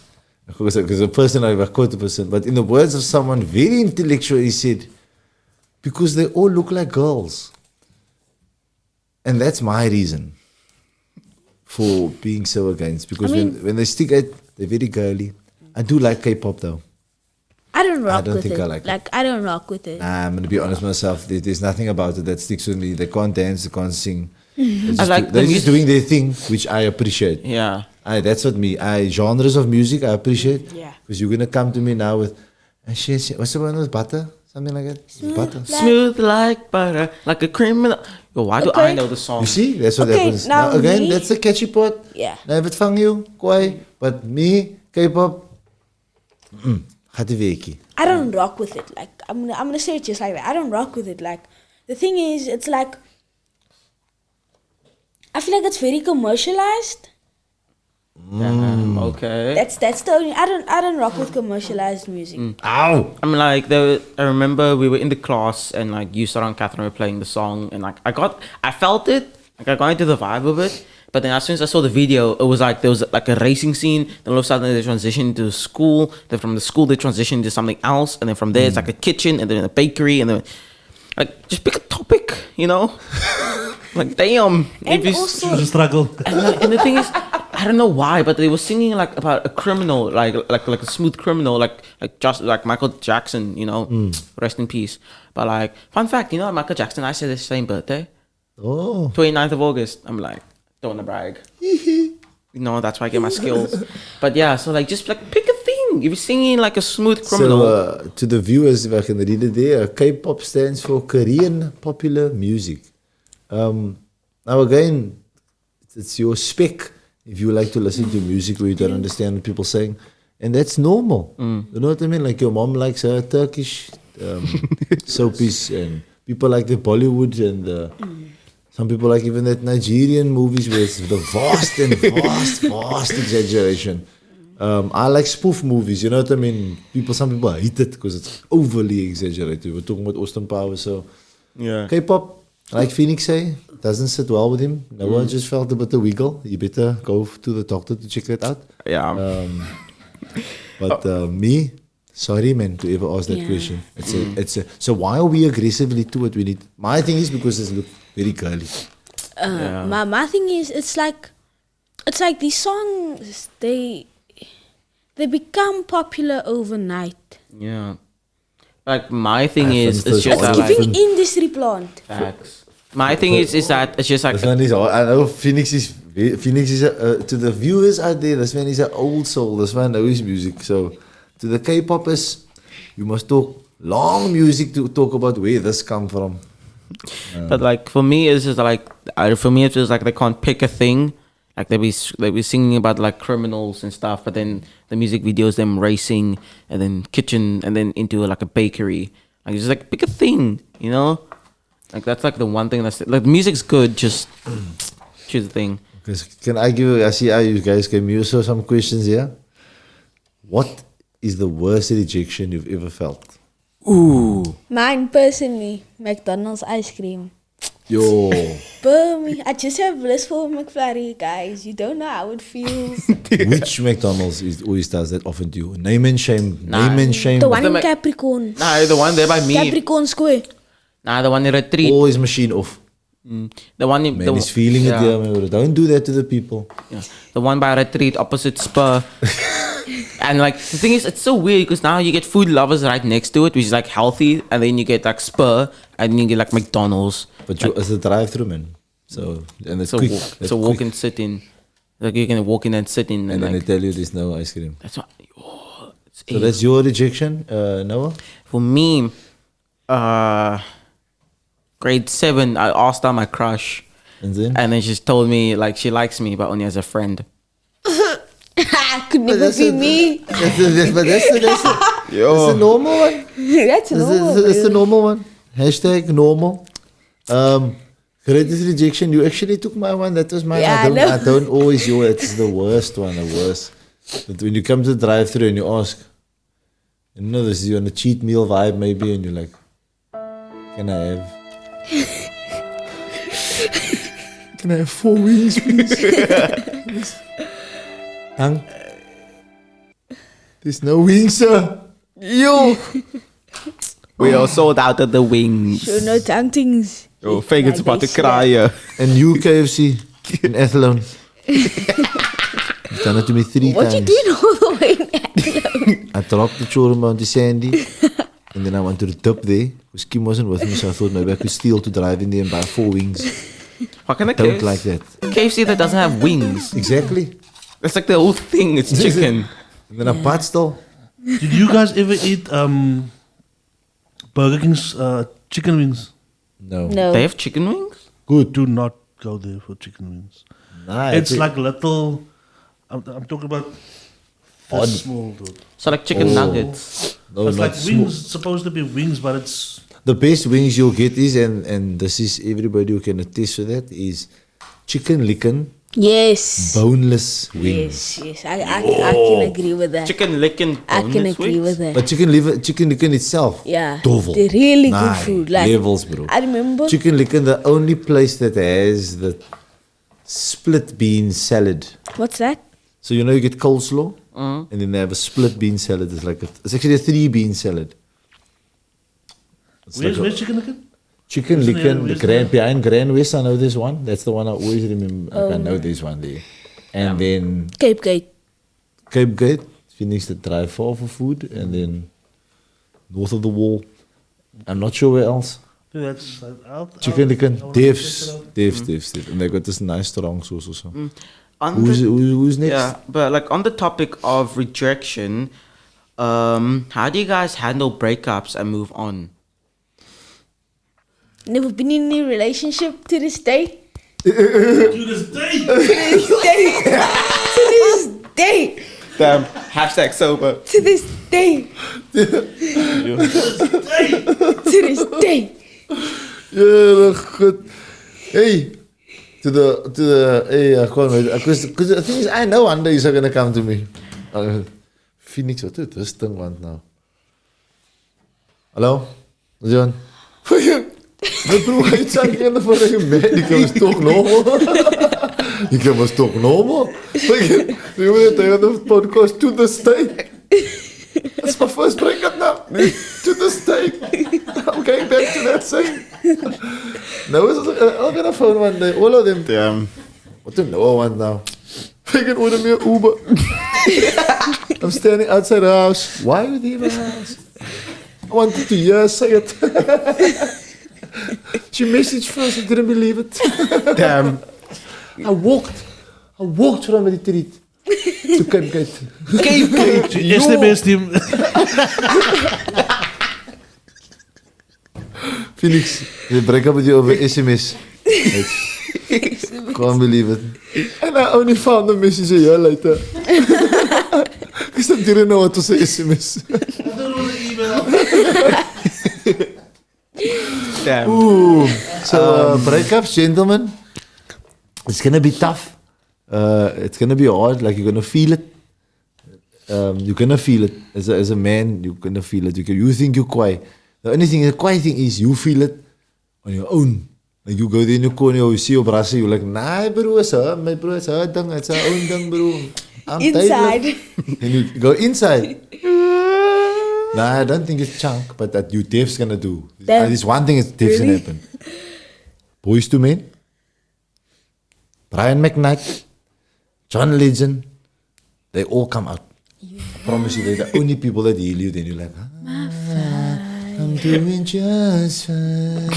because a person, I quote the person, but in the words of someone very intellectual, he said, because they all look like girls. And that's my reason for being so against. Because when they stick it, they're very girly. I do like K-pop though. I don't rock don't with think it. I like it. I don't rock with it. Nah, I'm gonna be honest with myself. There's nothing about it that sticks with me. They can't dance, they can't sing. They're just doing their thing, which I appreciate. Yeah. That's what genres of music I appreciate. Yeah. Because you're gonna come to me now with, what's the one with butter? Something like that. Butter. Smooth like butter, like a criminal. Yo, why do I know the song? You see, that's what Okay, happens. now Again, me- that's the catchy part. Yeah. Now if it fang you, kwai. But me, K-pop, gaat die weekie. I don't rock with it. Like I'm gonna say it just like that. I don't rock with it. Like the thing is, it's like I feel like it's very commercialized. Okay. That's the only. I don't rock with commercialized music. Ow! I'm like, I remember we were in the class and like you, Sarah and Catherine were playing the song, and like I felt it. Like I got into the vibe of it. But then as soon as I saw the video, it was like there was like a racing scene. Then all of a sudden they transitioned to school. Then from the school they transitioned to something else. And then from there it's like a kitchen, and then a bakery, and then like just pick a topic, you know? Like damn. And if you- also, It was a struggle. and the thing is, I don't know why, but they were singing like about a criminal, like a smooth criminal, just like Michael Jackson, you know, rest in peace. But like, fun fact, you know, Michael Jackson, I said his same birthday, Oh. 29th of August. I'm like, don't wanna brag. You know, that's why I get my skills. But yeah, so like, just like pick a thing. If you're singing like a smooth criminal, So, to the viewers, if I can read it there, K-pop stands for Korean popular music. Now again, it's your spec if you like to listen to music where you don't understand what people are saying, and that's normal. You know what I mean? Like your mom likes her Turkish soapies, and people like the Bollywood, and some people like even that Nigerian movies where it's the vast exaggeration. I like spoof movies, you know what I mean? Some people hate it because it's overly exaggerated. We're talking about Austin Powers, so yeah. K-pop, like Phoenix say, doesn't sit well with him. No one just felt a bit of wiggle. You better go to the doctor to check that out. Yeah. But me, sorry man, to ever ask that Yeah. question. So why are we aggressively to what we need? My thing is because it look very girly. Yeah. my thing is, it's like these songs they become popular overnight. Yeah. Like my thing I is, think it's so. just It's that, giving like industry plant. facts. My thing is that it's just like This one is, I know Phoenix is to the viewers out there, this man is an old soul. This man knows music. So to the K-popers, you must talk long music to talk about where this come from. But like for me, it's just like for me, it's just like they can't pick a thing. Like they be singing about like criminals and stuff, but then the music videos them racing, and then kitchen, and then into like a bakery. Like just like pick a thing, you know. Like that's like the one thing that's like music's good. Just choose a thing. Because can I see how you guys can use some questions here. What is the worst rejection you've ever felt? Ooh. Mine personally, McDonald's ice cream. Yo. But I just have blissful McFlurry, guys. You don't know how it feels. Which McDonald's always does that often to you? Name and shame. Nah. Name and shame. The one the in Mac- Capricorn. Nah, the one there by me. Capricorn Square. Nah, the one in retreat. Always machine off. The one in Man, he's feeling it there, man. Bro. Don't do that to the people. Yeah. The one by retreat opposite Spur. And like the thing is, it's so weird because now you get Food Lovers right next to it, which is like healthy, and then you get like Spur, and then you get like McDonald's. But it's a drive-through, man. So and it's So quick. walk, It's so walk quick. and sit in. Like you can walk in and sit in, And then like they tell you there's no ice cream. that's what. Oh, it's So that's your rejection, Noah? for me. Grade 7, I asked out my crush, And then? and then she told me like she likes me, but only as a friend. Could never be me. That's the normal one. That's normal. That's the bro. normal one. Hashtag normal. Greatest rejection. You actually took my one. That was mine. Yeah, I know. I don't always yo. It's the worst one. The worst. But when you come to the drive-through and you ask, you know, this is you on a cheat meal vibe maybe, and you're like, can I have? Can I have 4 wings, please? Hang. There's no wings, sir. Yo, we are sold out of the wings. Sure, no tongue things. Oh, Fagan's about to they cry. And you, KFC, in Athlone. You've done it to me 3 What times. you doing all the way in Athlone? I dropped the children onto Sandy. And then I went to the tip there. Because Kim wasn't with me, so I thought maybe I could steal to drive in there and buy 4 wings. How can a Don't KFC, like that. KFC that doesn't have wings? Exactly. That's like the whole thing. It's chicken. And then I pot still. Did you guys ever eat Burger King's chicken wings? No. No. They have chicken wings? Good. Do not go there for chicken wings. Nah, It's like little. I'm talking about Odd. this small, dude. So like chicken Oh. nuggets. no, It's not like small. wings. It's supposed to be wings, but it's The best wings you'll get is, and this is everybody who can attest to that, is chicken licken, Yes. boneless wings. Yes, I can agree with that. Chicken licking. I can agree with that. But chicken licken itself, Yeah. dovel. They're really good Nah, food. Like, levels, bro. I remember. Chicken licken, the only place that has the split bean salad. What's that? So you know you get coleslaw, and then they have a split bean salad. It's actually a 3 bean salad. It's where's like a- chicken again? Chicken Where's licken, the- the where's Grand behind Grand West. I know there's one. That's the one I always remember. I know there's one there. And then Cape Gate. Cape Gate, finish the drive for food, and then north of the wall. I'm not sure where else. That's Chicken licken, I'll Dev's, check it out. Dev's. And they got this nice strong sauce also. On Who's, the- who's next? Yeah, but like on the topic of rejection, how do you guys handle breakups and move on? Never been in a relationship to this day. To this day. To this day. Damn, hashtag sober. To this day. To this day. Yeah, good. Hey, hey, I can't wait. Because the thing is, I know one day you're gonna come to me. Phoenix, what is this thing want now? Hallo? John? My broer, hy het sy ene van die man, die kan ons toch normal. Die kan ons toch normal. We were there on the podcast to the state. That's my first breakup now. To the state. I'm going back to that same. No, I'll get a phone one day. All of them. Damn. What do Noah want now? I can order me an Uber. I'm standing outside the house. Why are you leaving the house? I wanted to hear her say it. She messaged first, I didn't believe it. Damn. I walked from the retreat to Cape Gate. Cape Gate. SMS team. Phoenix, they break up with you over SMS. Can't believe it. And I only found the message a year later. Because I didn't know what to say SMS. Damn. Ooh. So breakups, gentlemen, it's gonna be tough. It's gonna be hard. Like you're gonna feel it. You're gonna feel it as a man. You're gonna feel it. You think you're quiet. The only thing, the quiet thing is you feel it on your own. Like you go there in your corner, you see your brother, you're like, nah, bro, it's her, my bro, it's her thing, it's her own thing, bro. I'm Inside. tired. And you go inside. Nah, I don't think it's chunk, but that you Dev's gonna do. Dev. There's one thing is Dev's gonna Really? happen. Boys to Men, Brian McKnight, John Legend, they all come out. I promise you, they're the only people that heal you. Then you're like, I'm doing just fine,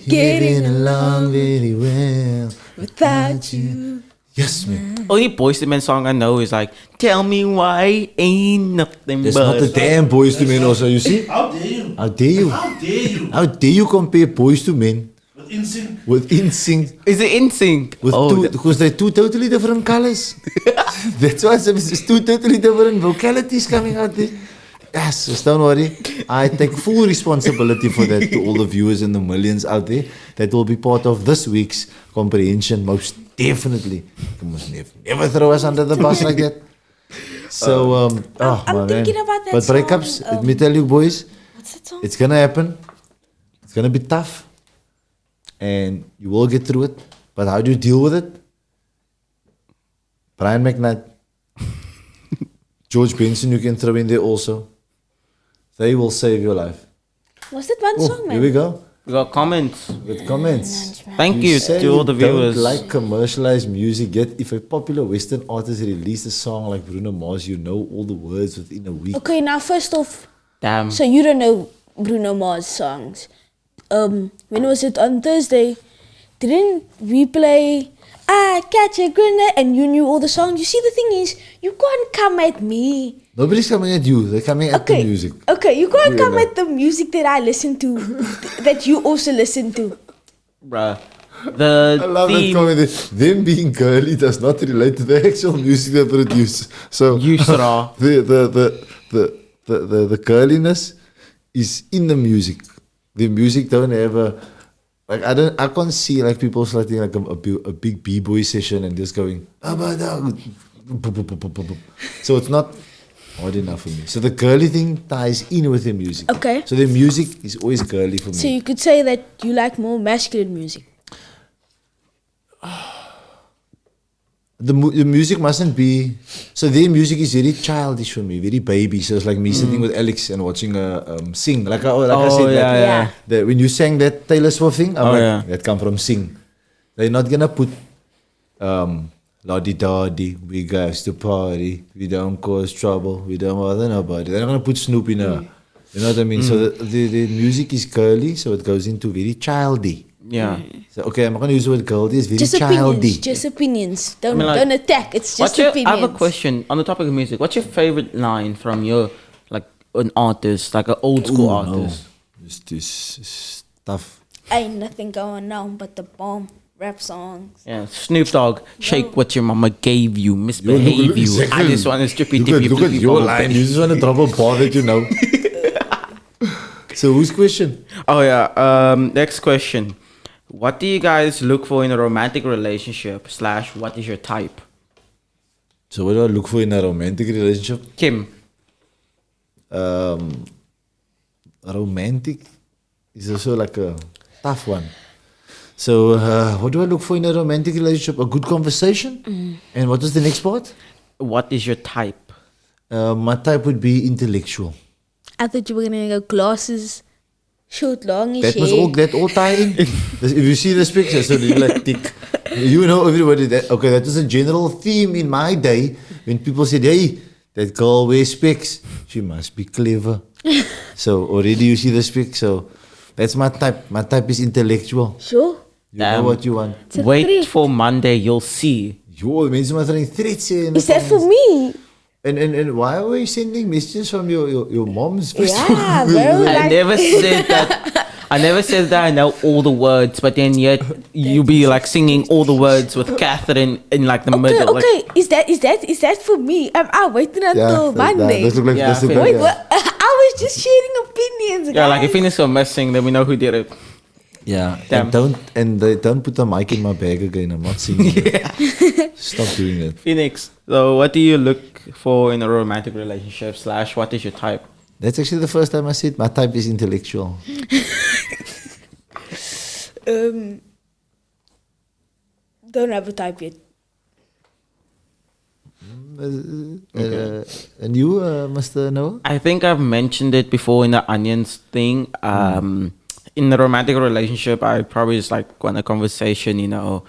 getting along very well Without you. Yes, man. Only Boyz II Men song I know is like, tell me why ain't nothing There's but. not the damn Boys to Men also. You see? How dare you? How dare you? How dare you? How dare you compare Boys to Men With instinct. with NSYNC? Is it in sync? With because they're two totally different colors. That's why it's two totally different vocalities coming out there. Yes, so don't worry. I take full responsibility for that to all the viewers and the millions out there that will be part of this week's comprehension, most definitely. You must never throw us under the bus like that. So, I'm thinking about that But song, breakups, let me tell you, boys, What's that song? it's gonna happen. It's gonna be tough, and you will get through it. But how do you deal with it? Brian McKnight, George Benson, you can throw in there also. They will save your life. What's that one song, man? Here we go We got comments. with comments. Thank you say to all the you don't viewers. like commercialized music, yet if a popular Western artist released a song like Bruno Mars, you know all the words within a week. Okay, now first off, Damn. so you don't know Bruno Mars songs. When was it on Thursday? Didn't we play I Catch a Grenade and you knew all the songs? You see, the thing is, you can't come at me. Nobody's coming at you. They're coming at Okay, the music. okay, you can't Yeah, come no. at the music that I listen to, that you also listen to. Bruh. The I love that theme. comment. Them being girly does not relate to the actual music they produce. So Yusra. the girliness is in the music. The music don't have a like I can't see like people starting like a big b-boy session and just going so it's not hard enough for me. So the girly thing ties in with the music. Okay. So the music is always girly for me. So you could say that you like more masculine music. The music mustn't be so their music is very childish for me, very baby. So it's like me sitting with Alex and watching her sing. Like I Oh, said, yeah, that, yeah. that when you sang that Taylor Swift thing, I'm Oh, like, yeah. that come from Sing. They're not gonna put Lodi Dodi, we guys to party, we don't cause trouble, we don't bother nobody. They're not gonna put Snoop in her. You know what I mean? So the music is girly, so it goes into very childy. Yeah. So okay, I'm not gonna use the word girly, it's very Just childy. opinions. Just opinions. Don't like, don't attack. It's just What's your, opinions. I have a question on the topic of music. What's your favorite line from your, like, an artist, like an old school Ooh, no. artist? It's tough. Ain't nothing going on but the bomb rap songs. Yeah, Snoop Dogg, shake what your mama gave you, misbehave you. I just want to strippy tippy Look at your line. You just want to drop a bar that you know. So whose question? Oh yeah. Next question. What do you guys look for in a romantic relationship? / what is your type? So what do I look for in a romantic relationship? Kim. Romantic is also like a tough one. So what do I look for in a romantic relationship? A good conversation. And what was the next part? What is your type? My type would be intellectual. I thought you were gonna go glasses, short, longish That hair. was all. That all tie in. If you see this picture, so you like tick. You know everybody. That okay. That was a general theme in my day when people said, "Hey, that girl wears specs. She must be clever." So already you see the specs. So that's my type. My type is intellectual. Sure. You know Damn. what you want. It's a Wait threat. for Monday, you'll see. Yo, mensen maar throwing threats here in the Is that for comments. me? And why are you sending messages from your mom's? Yeah, bro. I Like, never said that. I never said that I know all the words, but then yet you be like singing all the words with Catherine in like the okay, middle. Like, okay. Is that for me? I'm waiting until Monday. That look like Yeah, that's the I feel- Wait, yeah. what? I was just sharing opinions. yeah, like guys. if Phoenix are missing, then we know who did it. Yeah, Damn. and they don't put a mic in my bag again. I'm not singing. it. Stop doing that. Phoenix. So, what do you look for in a romantic relationship? / what is your type? That's actually the first time I said my type is intellectual. Don't have a type yet. And you, Mr. Noah? I think I've mentioned it before in the onions thing. In a romantic relationship, I probably just like want a conversation, like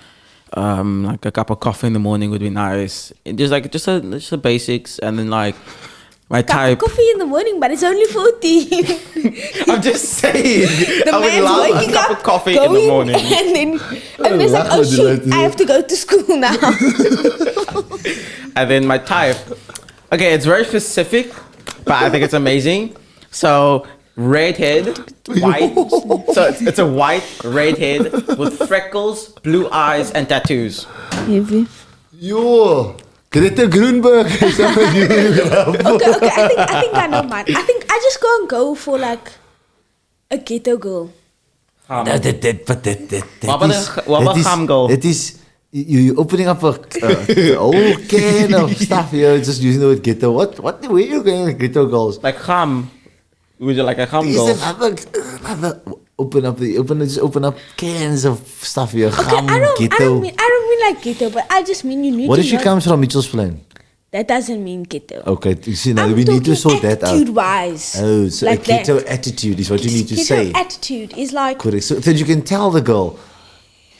a cup of coffee in the morning would be nice. Just the basics, and then like my Cup of type. coffee in the morning, but it's only 14. I'm just saying. The I would man's love a waking cup up, of coffee in the going, morning. and then it's like, oh shoot, I have to go to school now. And then my type. Okay, it's very specific, but I think it's amazing. So redhead, white. So it's a white redhead with freckles, blue eyes, and tattoos. Heavy. Yo, Greta Grunberg. Okay, I think I know mine. I think I just go for like a ghetto girl. What about Gamgo? It is you opening up a whole can of stuff here, just using the word ghetto. Where are you going with ghetto girls? Like ham. Would you like a ham Is girl? another open up cans of stuff here. Okay, Ham, I don't ghetto. mean like ghetto, but I just mean you need What to if she know- comes from Mitchell's Plain? That doesn't mean ghetto. Okay, you see now I'm we need to talking sort that out. attitude-wise. Oh, so like a ghetto that. attitude is what you need to Ghetto say. attitude is like Correct. So then you can tell the girl,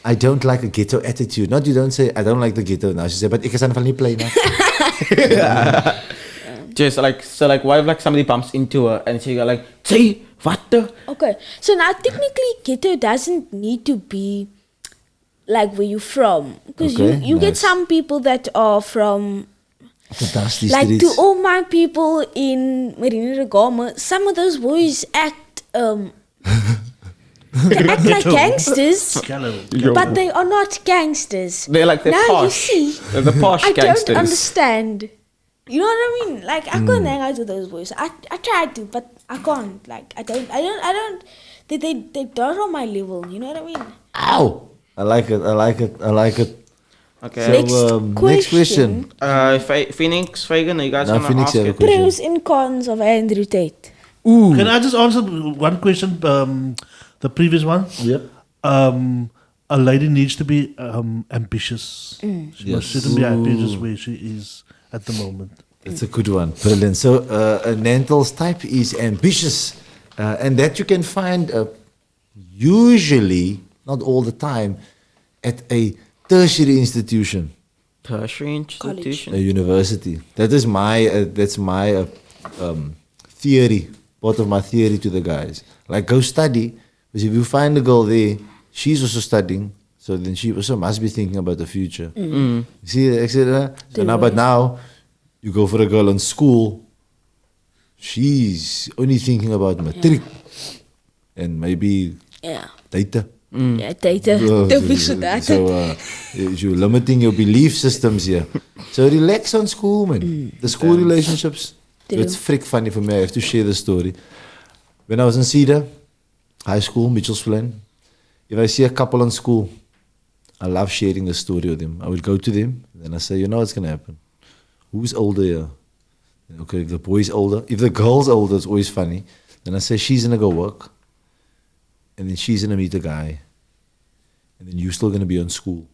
I don't like a ghetto attitude. Not you don't say, I don't like the ghetto now. She said, but ik is aan van die plain. Just like what if like somebody bumps into her and she go like, say what the? okay. So now technically ghetto doesn't need to be like where you're from, because Okay, you get nice. some people that are from The dusty like streets. to all my people in Marina Regama. Some of those boys act they act like gangsters, but they are not gangsters. They're like the now posh. you see. They're the posh I gangsters. don't understand. You know what I mean? Like I can't hang out with those boys. I tried to, but I can't. Like I don't. They don't on my level. You know what I mean? Ow! I like it. Okay. So, next question. Phoenix, Fagan, are you guys Now, gonna Phoenix, ask you have a it? question. Pros and cons of Andrew Tate. Can I just answer one question? The previous one. Yep. A lady needs to be ambitious. She Yes. shouldn't be happy just where she is at the moment. That's a good one. Brilliant. So, Nantel's type is ambitious. And that you can find usually, not all the time, at a tertiary institution, Tertiary institution. a university. That is that's my theory, part of my theory to the guys. Like, go study, because if you find a girl there, she's also studying, so then she also must be thinking about the future. You see, etc. So now, but now, you go for a girl in school, she's only thinking about matric and maybe Yeah. data. Yeah, Tate. Oh, Don't fix with that. So you're limiting your belief systems here. So relax on school, man. The school relationships. So it's freak funny for me. I have to share the story. When I was in Cedar High School, Mitchell's Plain, if I see a couple in school, I love sharing the story with them. I would go to them, and I say, you know what's going to happen? Who's older here? Okay, if the boy's older. If the girl's older, it's always funny. Then I say, she's going to go work. And then she's going to meet a guy. And then you're still going to be on school.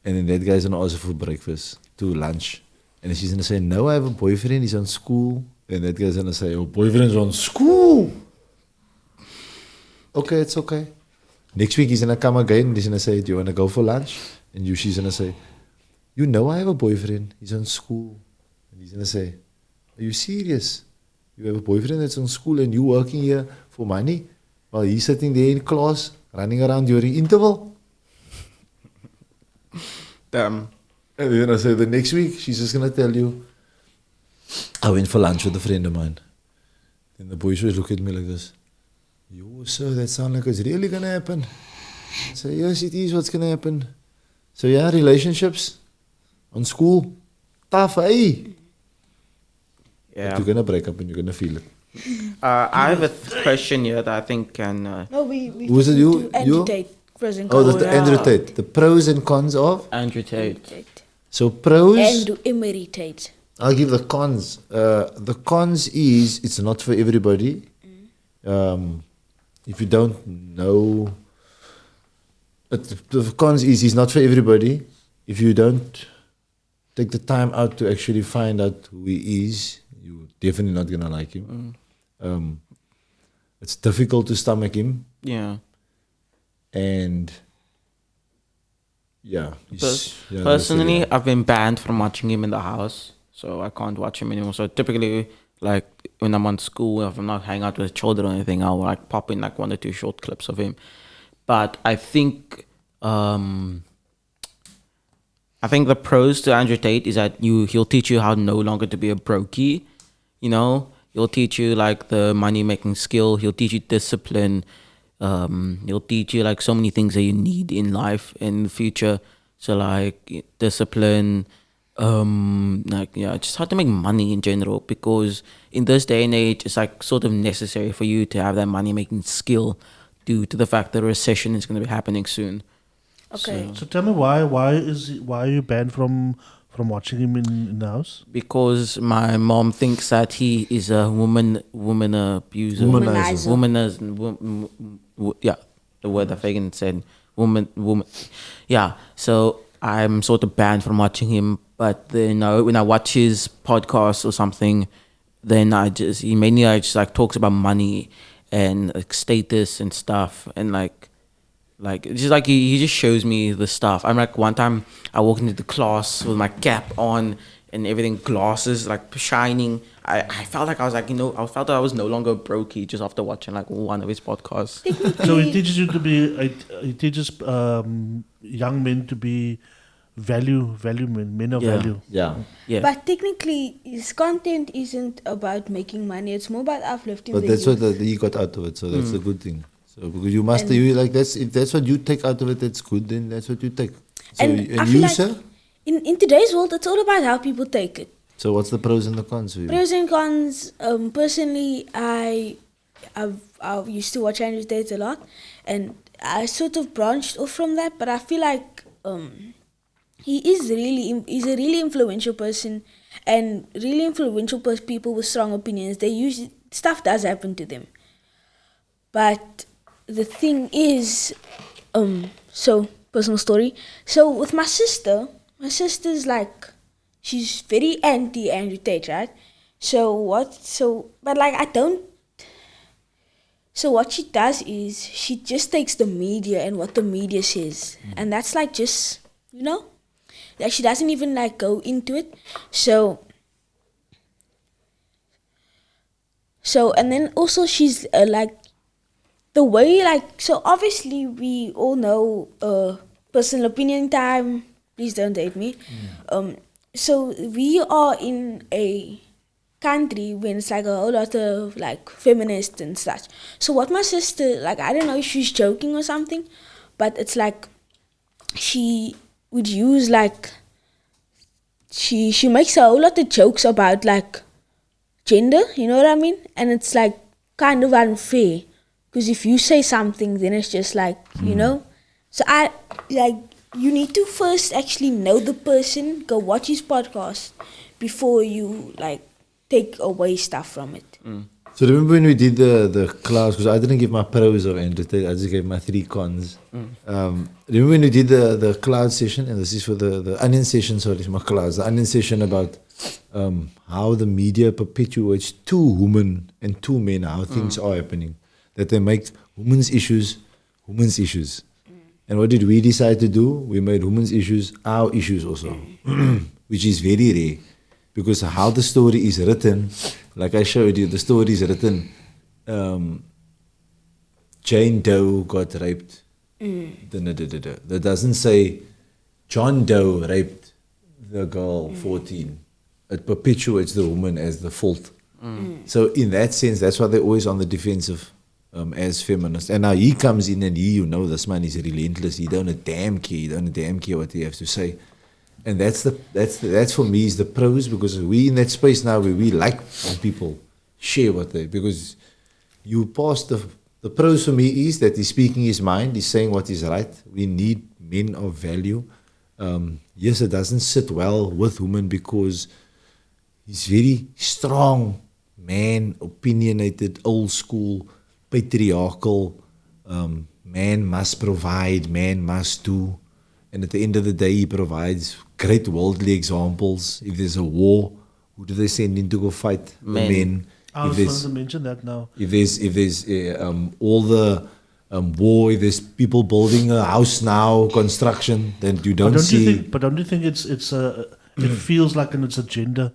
And then that guy's going to ask her for breakfast, to lunch. And then she's going to say, no, I have a boyfriend, he's on school. And that guy's going to say, oh, boyfriend's on school. Okay, it's okay. Next week he's going to come again and he's going to say, do you want to go for lunch? And she's going to say, you know I have a boyfriend, he's on school. And he's going to say, are you serious? You have a boyfriend that's on school and you working here for money? While he's sitting there in class, running around during interval. Damn. And then I say the next week, she's just going to tell you, I went for lunch with a friend of mine. Then the boys always look at me like this. Yo, sir, that sounds like it's really going to happen. I say, yes, it is what's going to happen. So yeah, relationships on school, tough, eh? Yeah. You're going to break up and you're going to feel it. I have a question here that I think can. No, we Who's it, you? Andrew You? Tate. Pros and Oh, cons. that's the Andrew Tate. The pros and cons of? Andrew Tate. Tate. So pros, Andrew Emery Tate. I'll give the cons. The cons is it's not for everybody. If you don't know, but the cons is it's not for everybody. If you don't take the time out to actually find out who he is, you're definitely not gonna like him. It's difficult to stomach him, Yeah. and yeah. Personally, I've been banned from watching him in the house, so I can't watch him anymore. So typically, like when I'm on school, if I'm not hanging out with children or anything, I'll like pop in like 1 or 2 short clips of him. But I think the pros to Andrew Tate is that he'll teach you how no longer to be a brokey. You know, he'll teach you like the money making skill. He'll teach you discipline. He'll teach you like so many things that you need in life in the future. So like discipline, just how to make money in general, because in this day and age it's like sort of necessary for you to have that money making skill due to the fact that a recession is going to be happening soon. Okay. So tell me why are you banned from watching him in the house? Because my mom thinks that he is a woman abuser. Womanizer. Yeah, the word that Fagan said. Woman. Yeah, so I'm sort of banned from watching him. But then when I watch his podcast or something, then he mainly like talks about money and like status and stuff, and like it's just like he just shows me the stuff. I'm like, one time I walked into the class with my cap on and everything, glasses like shining. I felt like I was like, I felt that I was no longer a brokey just after watching like one of his podcasts. So he teaches you to be. He teaches young men to be value men of value. Yeah. Yeah. But technically, his content isn't about making money. It's more about uplifting But the that's youth. what he got out of it, so that's a good thing. So because you must, if that's what you take out of it, that's good. Then that's what you take. So And I feel you, like sir? in today's world, it's all about how people take it. So what's the pros and the cons for you? Pros and cons. Personally, I used to watch Andrew Tate a lot, and I sort of branched off from that. But I feel like he's a really influential person, and really influential people with strong opinions. Stuff does happen to them. But the thing is, so personal story. So with my sister's like, she's very anti Andrew Tate, right? So what she does is she just takes the media and what the media says, and that's like just like she doesn't even like go into it. So and then also she's like the way so obviously we all know personal opinion time. Please don't date me. So we are in a country when it's like a whole lot of like feminists and such. So what my sister, like, I don't know if she's joking or something, but it's like she would use like she makes a whole lot of jokes about like gender, you know what I mean? And it's like kind of unfair, because if you say something, then it's just like, So I like, you need to first actually know the person, go watch his podcast before you like take away stuff from it. So remember when we did the class, because I didn't give my pros of Andrew Tate, I just gave my 3 cons. Remember when we did the cloud session, and this is for the onion session, sorry, my class, the onion session about how the media perpetuates 2 women and 2 men, how things are happening, that they make women's issues. And what did we decide to do? We made women's issues our issues also, which is very rare. Because how the story is written, like I showed you, the story is written, Jane Doe got raped. That doesn't say John Doe raped the girl 14. It perpetuates the woman as the fault. So in that sense, that's why they're always on the defensive as feminists. And now he comes in and this man is relentless. He don't a damn care what he has to say. And that's for me is the pros, because we in that space now where we like when people share what they, because you pass the pros for me is that he's speaking his mind, he's saying what is right. We need men of value. Yes, it doesn't sit well with women because he's very strong man, opinionated, old school, patriarchal, man must provide, man must do. And at the end of the day, he provides great worldly examples. If there's a war, who do they send in to go fight? Men. The men. I was going to mention that now. If there's all the war, if there's people building a house now, construction, then you don't see. But don't you think it's it feels like it's a gender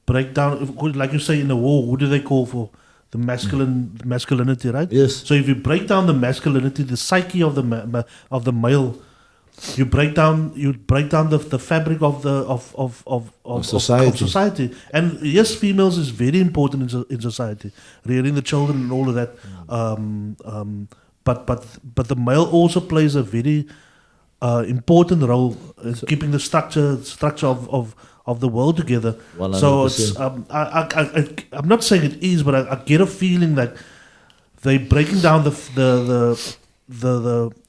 breakdown? Like you say in the war, who do they call for? The masculinity, right? Yes. So if you break down the masculinity, the psyche of the male, you break down the fabric of society. Of society. And yes, females is very important in society, rearing the children and all of that. But the male also plays a very important role in keeping the structure of the world together. 100%. So it's I'm not saying it is, but I get a feeling that they breaking down the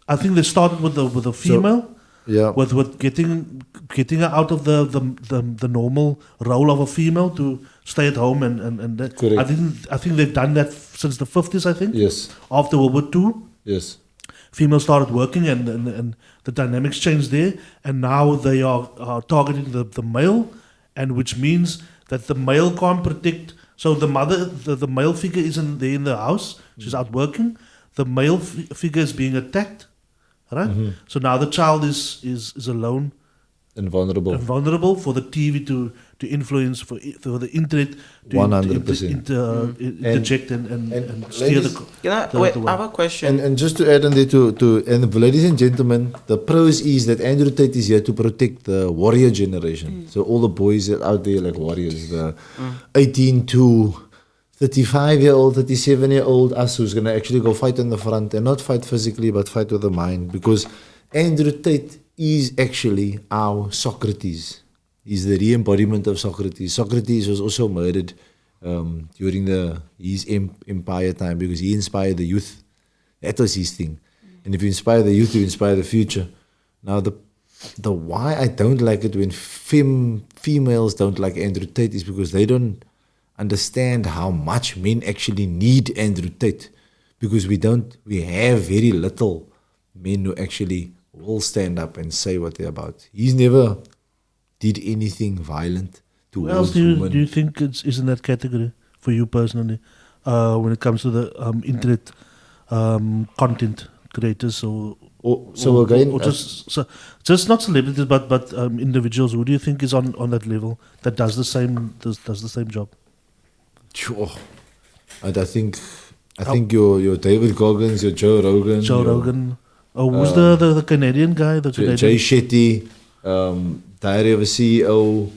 I think they started with the female. Yeah. With getting her out of the normal role of a female to stay at home and that. Correct. I think they've done that since the 50s, I think. Yes. After World War II. Yes. Females started working and the dynamics changed there, and now they are targeting the male, and which means that the male can't protect. So the mother, the male figure isn't there in the house; she's out working. The male figure is being attacked, right? Mm-hmm. So now the child is alone And vulnerable. and vulnerable for the TV to influence, for the internet to 100%. interject and steer ladies, I have a question. And just to add on there and ladies and gentlemen, the pros is that Andrew Tate is here to protect the warrior generation. So all the boys that out there like warriors, the 18 to 35-year-old, 37-year-old us who's going to actually go fight on the front and not fight physically but fight with the mind, because Andrew Tate is actually our Socrates. He's the re-embodiment of Socrates. Socrates was also murdered during his empire time because he inspired the youth. That was his thing. And if you inspire the youth, you inspire the future. Now, the why I don't like it when females don't like Andrew Tate is because they don't understand how much men actually need Andrew Tate, because we have very little men who actually will stand up and say what they're about. He's never did anything violent Who else towards women. do you think is in that category for you personally when it comes to the internet content creators or just not celebrities but individuals? Who do you think is on that level that does the same job? Sure. I think your David Goggins, your Joe Rogan. Rogan. Oh, who's the Canadian guy? The Canadian Jay Shetty, Diary of a CEO,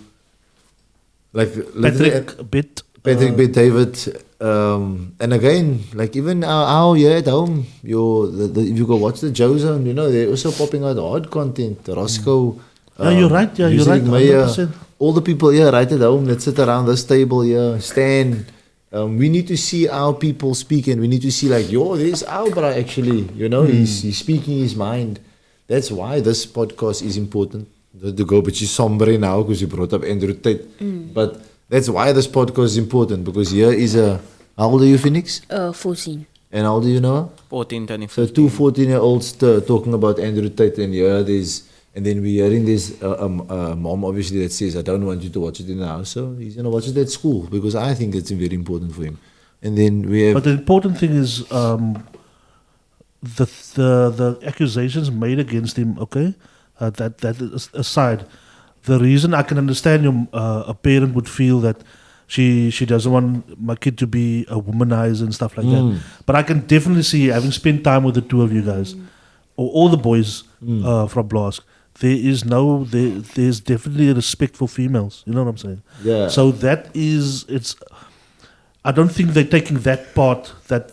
Patrick Bit. Bit David, and again, like even our here at home, if you go watch the Joe Zone, they're also popping out hard content. Roscoe, Yeah, you're right. Yeah, you're right. Mayer, 100%. all the people here right at home that sit around this table here, Stan. We need to see our people speak, and we need to see like, there's Albra actually. He's speaking his mind. That's why this podcast is important. To go, but she's somber now because you brought up Andrew Tate. But that's why this podcast is important, because here is how old are you, Phoenix? 14. And how old are you, Noah? 14, 24. So two 14-year-olds talking about Andrew Tate, and and then we're hearing this mom obviously that says, I don't want you to watch it in the house, so he's gonna watch it at school because I think it's very important for him. And then we have. But the important thing is the accusations made against him. Okay, that is aside, the reason I can understand a parent would feel that she doesn't want my kid to be a womanizer and stuff like that. But I can definitely see, having spent time with the two of you guys, or all the boys from Blask, there's definitely a respect for females. You know what I'm saying? Yeah. So I don't think they're taking that part that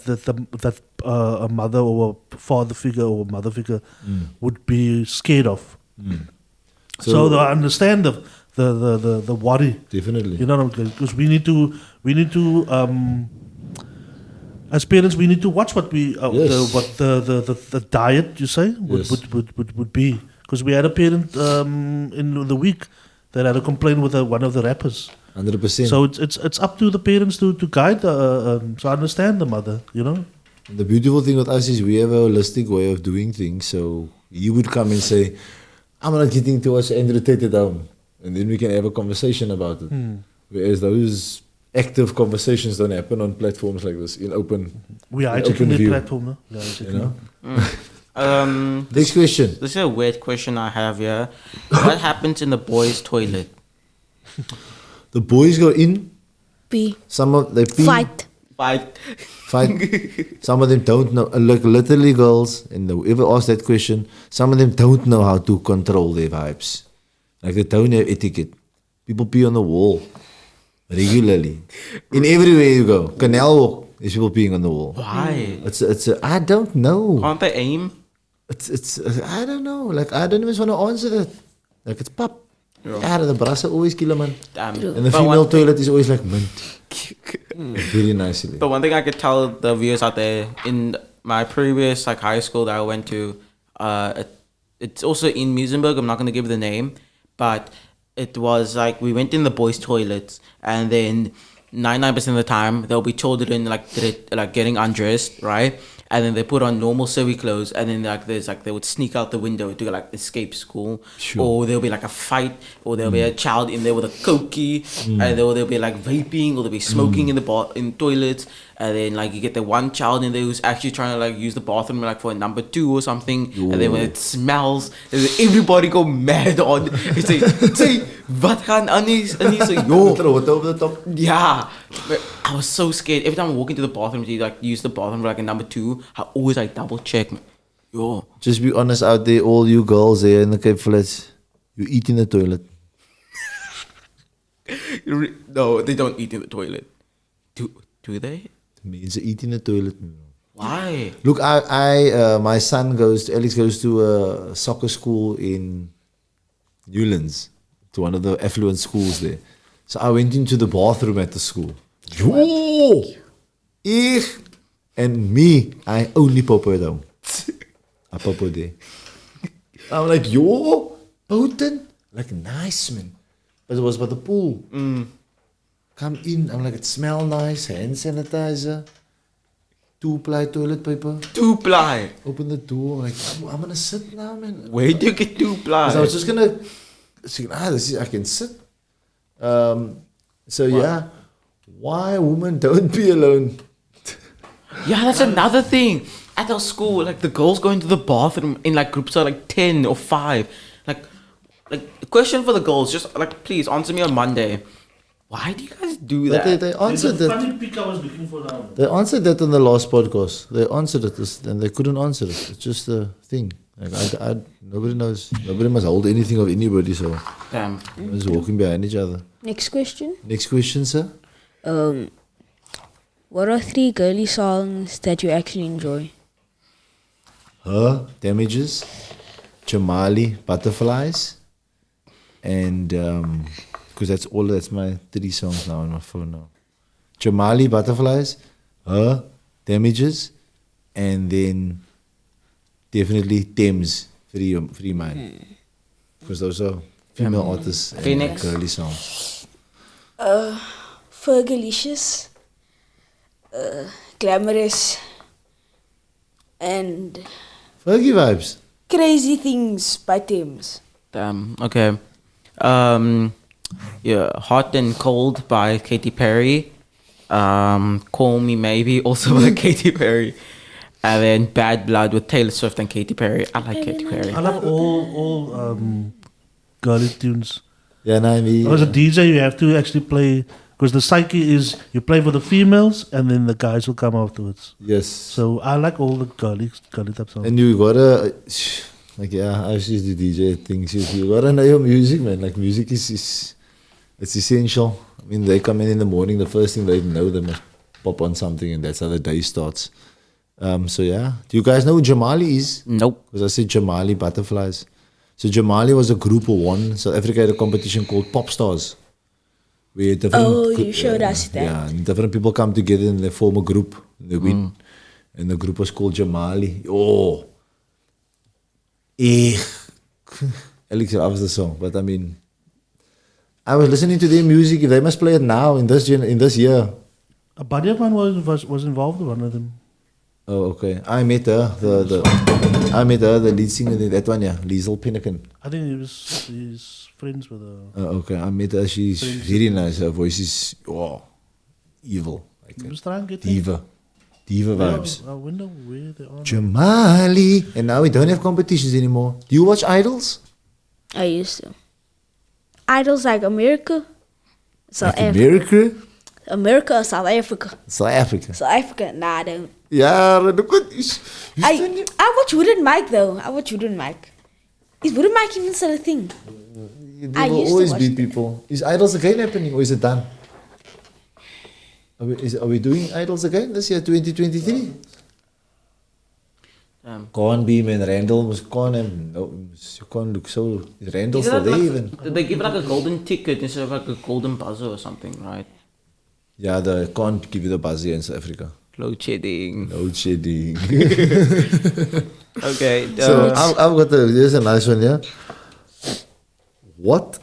a mother or a father figure or a mother figure would be scared of. So I understand the worry. Definitely. You know what I'm saying? Because we need to as parents we need to watch what the diet you say would be. Because we had a parent in the week that had a complaint with one of the rappers. 100%. So it's up to the parents to guide. So I understand the mother, The beautiful thing with us is we have a holistic way of doing things. So he would come and say, I'm not getting to watch Andrew Tate at home. And then we can have a conversation about it. Whereas those active conversations don't happen on platforms like this in open. We are in checking open the view, platform, no? We are checking You know? Um, Next question. this is a weird question I have here. What happens in the boys' toilet? The boys go in. P. Some of they pee, Fight. Fight. fight. Some of them don't know. Like literally, girls, and whoever asked that question, some of them don't know how to control their vibes. Like they don't have etiquette. People pee on the wall regularly. In everywhere you go, canal walk, there's people peeing on the wall. Why? I don't know. Can't they aim? It's I don't know. Like I don't even want to answer that. Like it's pap. Yeah, the brass always kill a man. Damn. And the But female one thing- toilet is always like mint. Very nicely. But one thing I could tell the viewers out there, in my previous like high school that I went to, it's also in Muizenberg. I'm not gonna give the name, but it was like we went in the boys' toilets, and then 99% of the time there'll be children like getting undressed, right? And then they put on normal service clothes, and then they would sneak out the window to like escape school, or there'll be like a fight, or there'll be a child in there with a cookie, and there'll be like vaping, or there'll be smoking in toilets, and then like you get the one child in there who's actually trying to like use the bathroom like for a number 2 or something, and then when it smells, and then everybody go mad on. It's like, say, wat gaan Annie's say, yo. What over the top? Yeah, but I was so scared. Every time I walk into the bathroom to like use the bathroom for like a number 2, I always like double check. Yo, Just be honest out there, all you girls there in the Cape Flats, you eat in the toilet. no, they don't eat in the toilet. Do they? Means eat in the toilet. Why? Look, my son Alex goes to a soccer school in Newlands, to one of the affluent schools there. So I went into the bathroom at the school. Yo! And me, I only popo at home. I popo there. I'm like, yo, potent? Like, nice, man. But it was by the pool. Come in, I'm like, it smell nice, hand sanitizer, 2-ply toilet paper. 2-ply. Open the door, I'm like, I'm gonna sit now, man. Where do you get 2-ply? 'Cause I was just gonna say, I can sit. So yeah, why women don't be alone? Yeah, that's another thing. At our school, like the girls go into the bathroom in like groups of like 10 or 5. Like a question for the girls, just like please answer me on Monday. Why do you guys do But that? they There's answered a that. funny pic I was looking for now. They answered that in the last podcast. They answered it, and they couldn't answer it. It's just a thing. Like nobody knows. Nobody must hold anything of anybody. So Damn. we're just walking behind each other. Next question. Next question, sir. What are 3 girly songs that you actually enjoy? Her Damages, Jamali Butterflies, and because that's my 3 songs now on my phone now. Jamali Butterflies, Her Damages, and then definitely Thames Free Mind, because those are female artists and Phoenix. girly songs. Fergalicious, Glamorous, and Fergie vibes. Crazy Things by Thames. Damn. Okay. Yeah, Hot and Cold by Katy Perry. Call Me Maybe also by Katy Perry. And then Bad Blood with Taylor Swift and Katy Perry. I like Katy Perry. I love all girly tunes. Yeah, no, I mean, As a DJ, you have to actually play, because the psyche is you play for the females and then the guys will come afterwards. yes. So I like all the girly type songs. And you gotta, like, yeah, I used to DJ things. You gotta know your music, man. Like, music is it's essential. I mean, they come in the morning, the first thing they know, they must pop on something, and that's how the day starts. So, yeah. Do you guys know who Jamali is? Nope. Because I said Jamali Butterflies. So, Jamali was a group of one. South Africa had a competition called Pop Stars. Where different, Oh, you showed us that. Yeah, and different people come together and they form a group. They win. And the group was called Jamali. Oh. Alex loves the song, but I mean, I was listening to their music. They must play it now in this year. A buddy of mine was involved with one of them. Oh, okay. I met her, the lead singer in that one, yeah, Liesl Pinnakin. I think he's friends with her. Okay, I met her. She's very nice. Her voice is evil. Like I'm a just trying to get them. diva vibes. I wonder where they are. Jamali. And now we don't have competitions anymore. Do you watch Idols? I used to. Idols like America, South Like Africa. America? America or South Africa? South Africa. South Africa, nah, I don't. Yeah, look what is. I watch Wooden Mike though. I watch Wooden Mike. Is Wooden Mike even still a thing? There I will used to always watch be that. people. Is Idols again happening or is it done? Are we doing Idols again this year, 2023? Can't be, man. Randall was can't have, no, you can't look so. Is Randall still there even? Did they give like a golden ticket instead of like a golden buzzer or something, right? Yeah, they can't give you the buzzer in South Africa. Load shedding. No shading. Okay. So I've got here's a nice one here. What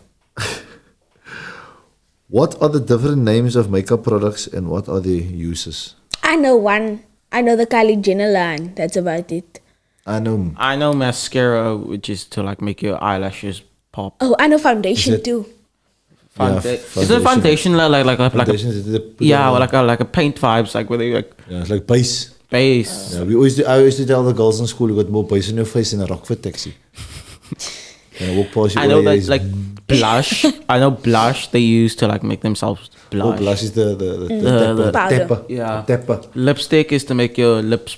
are the different names of makeup products and what are their uses? I know one. I know the Kylie Jenner line. That's about it. I know. I know mascara, which is to like make your eyelashes pop. Oh, I know foundation Is it- too. Is it foundation like a Foundations that they put yeah, on- like a paint vibes, like where they like yeah, it's like base. base. Yeah, I always do tell the girls in school you got more base in your face than a Rockford taxi. And I walk past you. I know all that days, like blush. I know blush they use to like make themselves Oh, blush. blush is the Powder. tapper. Yeah. Tapper. Lipstick is to make your lips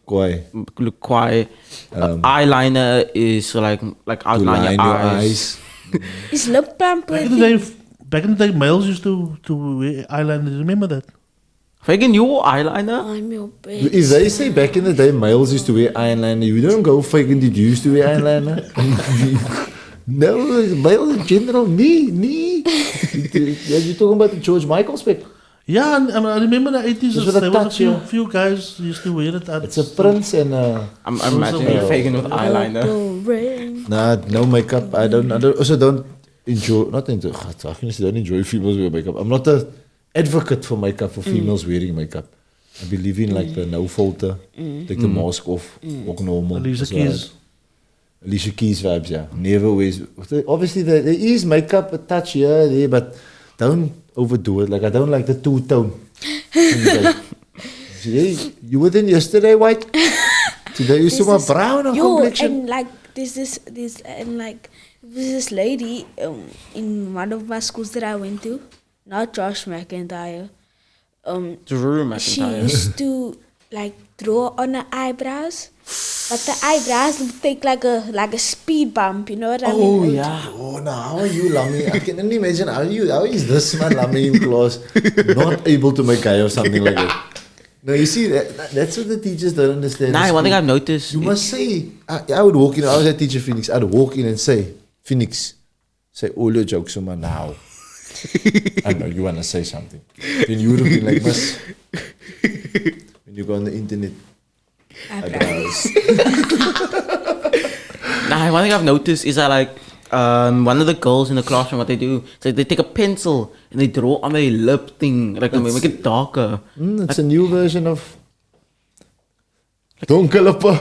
Why? look quiet. Eyeliner is like To outline line your eyes. Is lip balm Back in the day, males used to wear eyeliner. Remember that? Fagan, you wore eyeliner? I'm your bitch. If they say back in the day males used to wear eyeliner, you don't go faking did you used to wear eyeliner? No, males in general, me. You're talking about the George Michael spec. Yeah, and I remember the 80s. Just with a There was a touch, yeah. few guys used to wear it. It's a prince and I'm imagining Fagan with eyeliner. no makeup. I don't enjoy. Not enjoy. I can say don't enjoy females wear makeup. I'm not a advocate for makeup for females wearing makeup. I believe in like the no filter, take the mask off, walk normal. Alicia That's what I- Keys. Alicia Keys vibes, yeah. Never wears. Obviously, there is makeup, a touch here, there, but don't overdo it. Like, I don't like the two-tone. Like, you were in yesterday white. Today you saw my brown or Yo, complexion. and like there's this lady in one of my schools that I went to, not Josh McIntyre. Drew She McIntyre. used to like draw on her eyebrows, but the eyebrows would take like a speed bump. You know what I mean? Oh yeah. Oh, now how are you, Lamy? I can only imagine how is this man, Lamy, in class not able to make eye or something like that. No, you see, that's what the teachers don't understand. Nah, in one thing school. I've noticed. You must say, I would walk in, I was at teacher Phoenix, I'd walk in and say, Phoenix, say all your jokes on my now. I know you want to say something. Then you would have been like, Miss, when you go on the internet, eyebrows. Nah, one thing I've noticed is that like one of the girls in the classroom, what they do is like they take a pencil and they draw on their lip thing, like they make it darker. It's a new version of Donkelapa.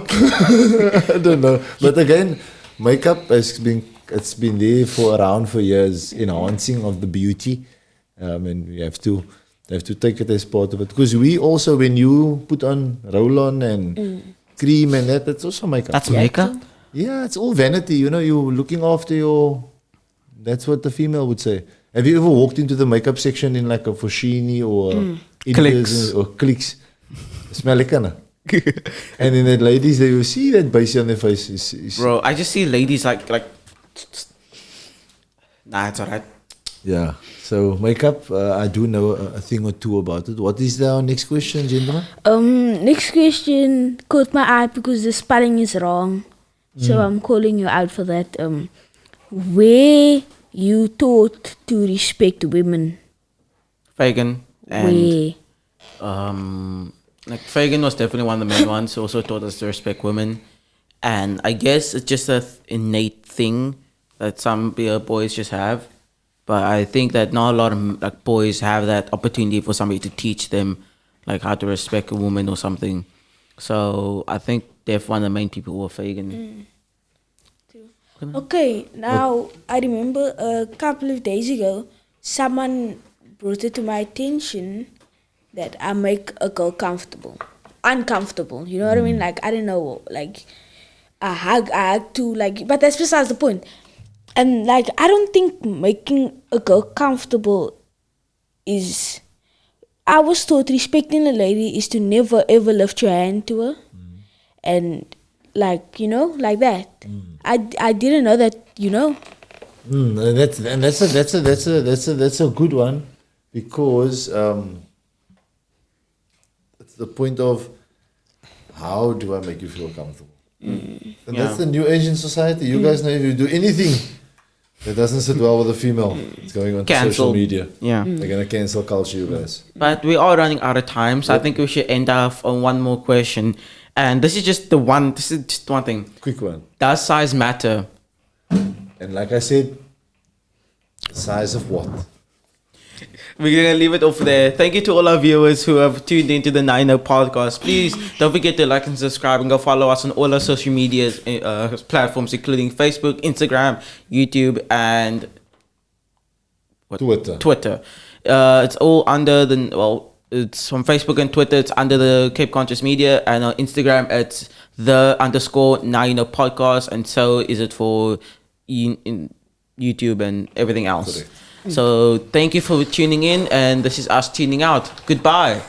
I don't know. But again, makeup has been there around for years, enhancing of the beauty. And we have to take it as part of it. Because we also, when you put on roll-on and cream and that's also makeup. That's makeup. Yeah, it's all vanity. You're looking after your. That's what the female would say. Have you ever walked into the makeup section in like a Foschini or Clicks. or Clicks? Smell like and then the ladies, they will see that base on their face. Is Bro, I just see ladies like. Nah, it's alright. yeah. So makeup, I do know a thing or two about it. What is our next question, gentlemen? Next question caught my eye because the spelling is wrong. So I'm calling you out for that. Where you taught to respect women? Fagan and Where? like Fagan was definitely one of the main ones who also taught us to respect women, and I guess it's just a innate thing that some boys just have, but I think that not a lot of like boys have that opportunity for somebody to teach them like how to respect a woman or something. So I think they're one of the main people who are vegan. Okay, now I remember a couple of days ago, someone brought it to my attention that I make a girl uncomfortable. You know what I mean? Like, I don't know, like I hug to, like, but that's besides the point. And like, I don't think making a girl comfortable is. I was taught respecting a lady is to never ever lift your hand to her, and like, you know, like that. I didn't know that, you know. That's a good one, because it's the point of how do I make you feel comfortable, and that's the new Asian society. You guys know, if you do anything that doesn't sit well with a female, it's going on to social Cancelled. media. Yeah. They're gonna cancel culture, you guys. But we are running out of time, so I think we should end off on one more question. And this is just one thing. Quick one. Does size matter? And like I said, size of what? We're going to leave it off there. Thank you to all our viewers who have tuned into the 9 podcast. Please don't forget to like and subscribe, and go follow us on all our social media platforms, including Facebook, Instagram, YouTube, and Twitter. It's all under it's on Facebook and Twitter. It's under the Cape Conscious Media, and on Instagram it's _9 podcast, and so is it for in YouTube and everything else. Correct. So thank you for tuning in, and this is us tuning out. Goodbye.